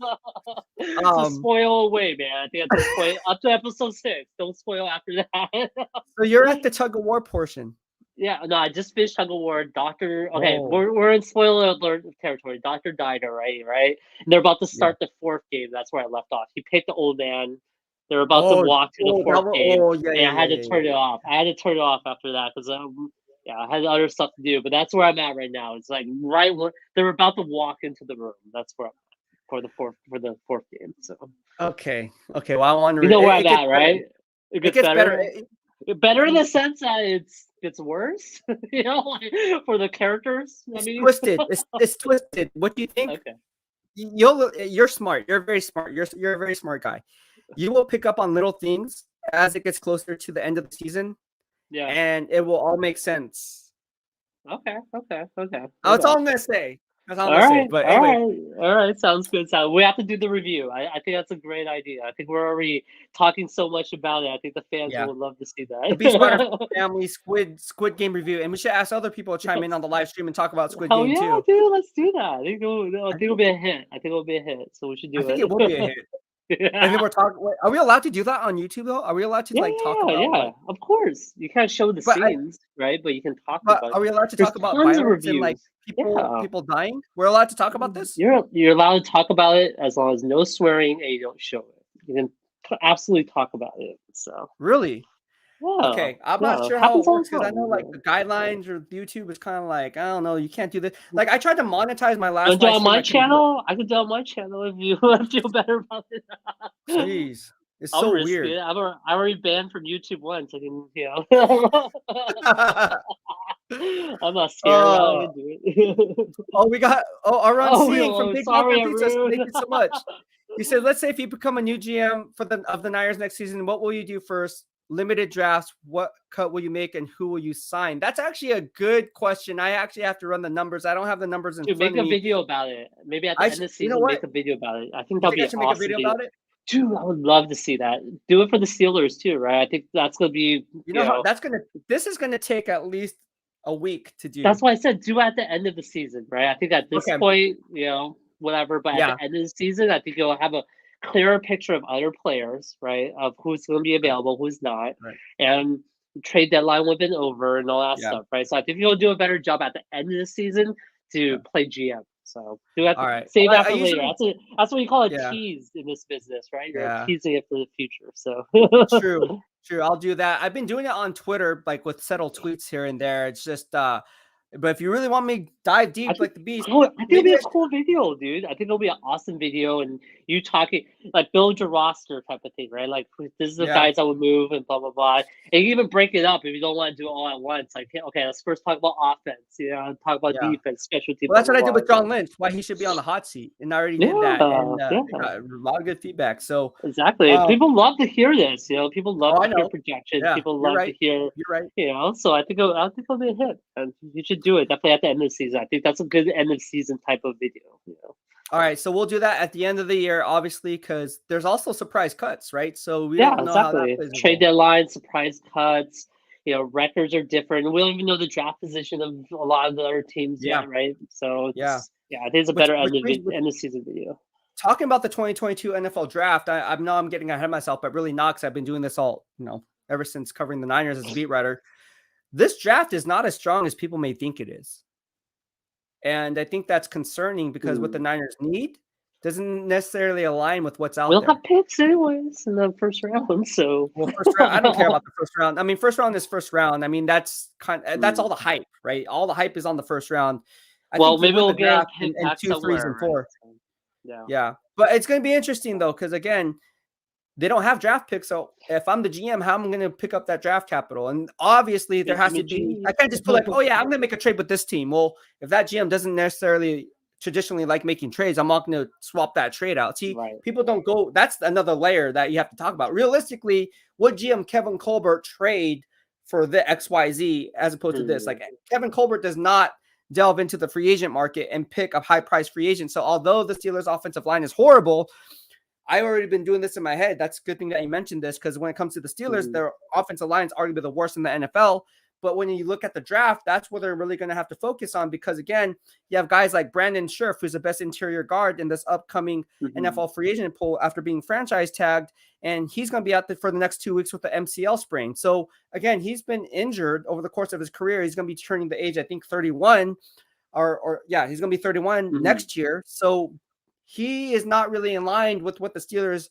So spoil away, man. I think at this point, up to episode 6. Don't spoil after that. So you're at the tug of war portion. Yeah, no, I just finished Tug of War. Doctor, okay, Oh. we're in spoiler alert territory. Doctor died already, right? And they're about to Yeah. start the 4th game. That's where I left off. He picked the old man. They're about to walk to the 4th game. And I had to turn it off. I had to turn it off after that because I had other stuff to do. But that's where I'm at right now. It's like right when they're about to walk into the room. That's where I'm at for the fourth game. So Okay. Well, I want to. you know where I'm at, right? It gets better. Better in the sense that it's worse, for the characters. It's twisted. It's twisted. What do you think? Okay. You're smart. You're very smart. You're a very smart guy. You will pick up on little things as it gets closer to the end of the season. Yeah. And it will all make sense. Okay. That's all I'm gonna say. That's all I'm gonna say. But all anyway. right. Sounds good. So we have to do the review. I think that's a great idea. I think we're already talking so much about it. I think the fans would love to see that. The BEASTwriter family Squid Game review, and we should ask other people to chime in on the live stream and talk about Squid Game too. Dude, let's do that. I think it'll be a hit. So we should do it. I think it will be a hit. And then we're talking. Are we allowed to do that on YouTube though? Are we allowed to talk about? Yeah, of course. You can't show the scenes, right? But you can talk about. Are we allowed to talk about violence and like people dying? We're allowed to talk about this. You're allowed to talk about it as long as no swearing and you don't show it. You can absolutely talk about it. So really. Yeah, okay, I'm not sure how it works because I know like the guilines or YouTube is kind of like I don't know. You can't do this. Like I tried to monetize my last. Do it on my channel. I can do it on my channel if you feel better about it. Jeez, it's so weird. It. I'm already banned from YouTube once. I can, I'm not scared. We got Aron seeing from Big Papa Pizza. Thank you so much. He said, "Let's say if you become a new GM of the Niners next season, what will you do first? Limited drafts, what cut will you make and who will you sign?" That's actually a good question. I actually have to run the numbers. I don't have the numbers in front of me. Make a video about it. Maybe at the end of the season, make a video about it. I think that'll be awesome. Make a video about it? Dude, I would love to see that. Do it for the Steelers too, right? I think that's gonna be this is gonna take at least a week to do. That's why I said do it at the end of the season, right? I think at this point, whatever, but at the end of the season, I think you'll have a clearer picture of other players, right? Of who's going to be available, who's not, and trade deadline would have been over and all that stuff, right? So I think you'll do a better job at the end of the season to play GM. So do that. Save that for later. That's what you call a tease in this business, right? You're teasing it for the future. So true. I'll do that. I've been doing it on Twitter, like with subtle tweets here and there. It's just but if you really want me to dive deep like the beast, I think it'll be a cool video, dude. I think it'll be an awesome video, and you talking like build your roster type of thing, right? Like this is the guys that would move and blah blah blah. And you even break it up if you don't want to do it all at once. Like, okay, let's first talk about offense, talk about defense, special teams. Well, that's what I did with John Lynch. Why he should be on the hot seat, and I already did that, and got a lot of good feedback. So exactly, people love to hear this. People love to hear projections. Yeah, people love to hear. You're right. So I think it'll be a hit, and you should do it definitely at the end of the season. I think that's a good end of season type of video. All right, so we'll do that at the end of the year, obviously, because there's also surprise cuts, right? So we don't know how that plays. Trade deadline, surprise cuts. Records are different. We don't even know the draft position of a lot of the other teams yet, right? So I think it's a better end of season video. Talking about the 2022 NFL draft, I know I'm getting ahead of myself, but really not, because I've been doing this all ever since covering the Niners as a beat writer. This draft is not as strong as people may think it is. And I think that's concerning because what the Niners need doesn't necessarily align with what's out there. We'll have picks anyways in the first round. So first round, I don't care about the first round. I mean, first round is first round. I mean, that's that's all the hype, right? All the hype is on the first round. I think maybe we'll get in 2, 3, and 4. Yeah. But it's going to be interesting though, because again, they don't have draft picks. So if I'm the GM, how am I going to pick up that draft capital? And obviously there has to be, I can't just put like, oh yeah, I'm going to make a trade with this team. Well, if that GM doesn't necessarily traditionally like making trades, I'm not going to swap that trade out. See, people don't go, that's another layer that you have to talk about. Realistically, would GM Kevin Colbert trade for the XYZ as opposed to this? Like Kevin Colbert does not delve into the free agent market and pick a high price free agent. So although the Steelers offensive line is horrible, I've already been doing this in my head. That's a good thing that you mentioned this, because when it comes to the Steelers, their offensive line is arguably the worst in the NFL. But when you look at the draft, that's what they're really going to have to focus on, because, again, you have guys like Brandon Scherf, who's the best interior guard in this upcoming NFL free agent pool after being franchise tagged, and he's going to be out there for the next 2 weeks with the MCL sprain. So, again, he's been injured over the course of his career. He's going to be turning the age, I think, 31, he's going to be 31 next year. So he is not really in line with what the Steelers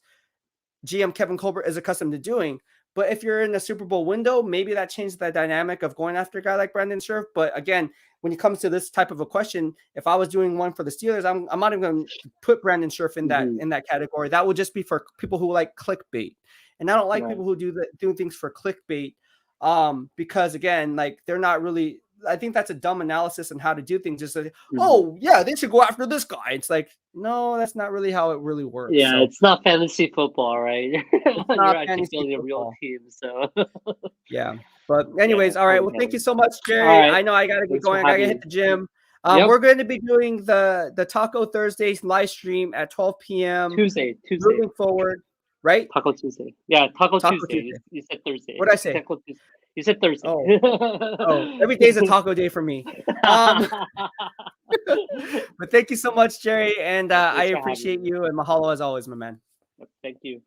GM Kevin Colbert is accustomed to doing. But if you're in the Super Bowl window, maybe that changes the dynamic of going after a guy like Brandon Scherf. But again, when it comes to this type of a question, if I was doing one for the Steelers, I'm not even going to put Brandon Scherf in that category. That would just be for people who like clickbait. And I don't like people who do things for clickbait, because, again, like, they're not really, I think that's a dumb analysis on how to do things. Just like, oh yeah, they should go after this guy. It's like, no, that's not really how it really works. Yeah, so it's not fantasy football, right? It's not You're actually building a real team. So yeah. But anyways, all right. Well, thank you so much, Jerry. Right. I know I gotta get going. I gotta hit the gym. We're going to be doing the Taco Thursdays live stream at 12 p.m. Tuesday. Moving forward, right? Taco Tuesday. Yeah, Taco Tuesday. You said Thursday. What did I say? Taco Tuesday. You said Thursday. Every day's a taco day for me. But thank you so much, Jerry, and I appreciate you, and mahalo as always, my man. Thank you.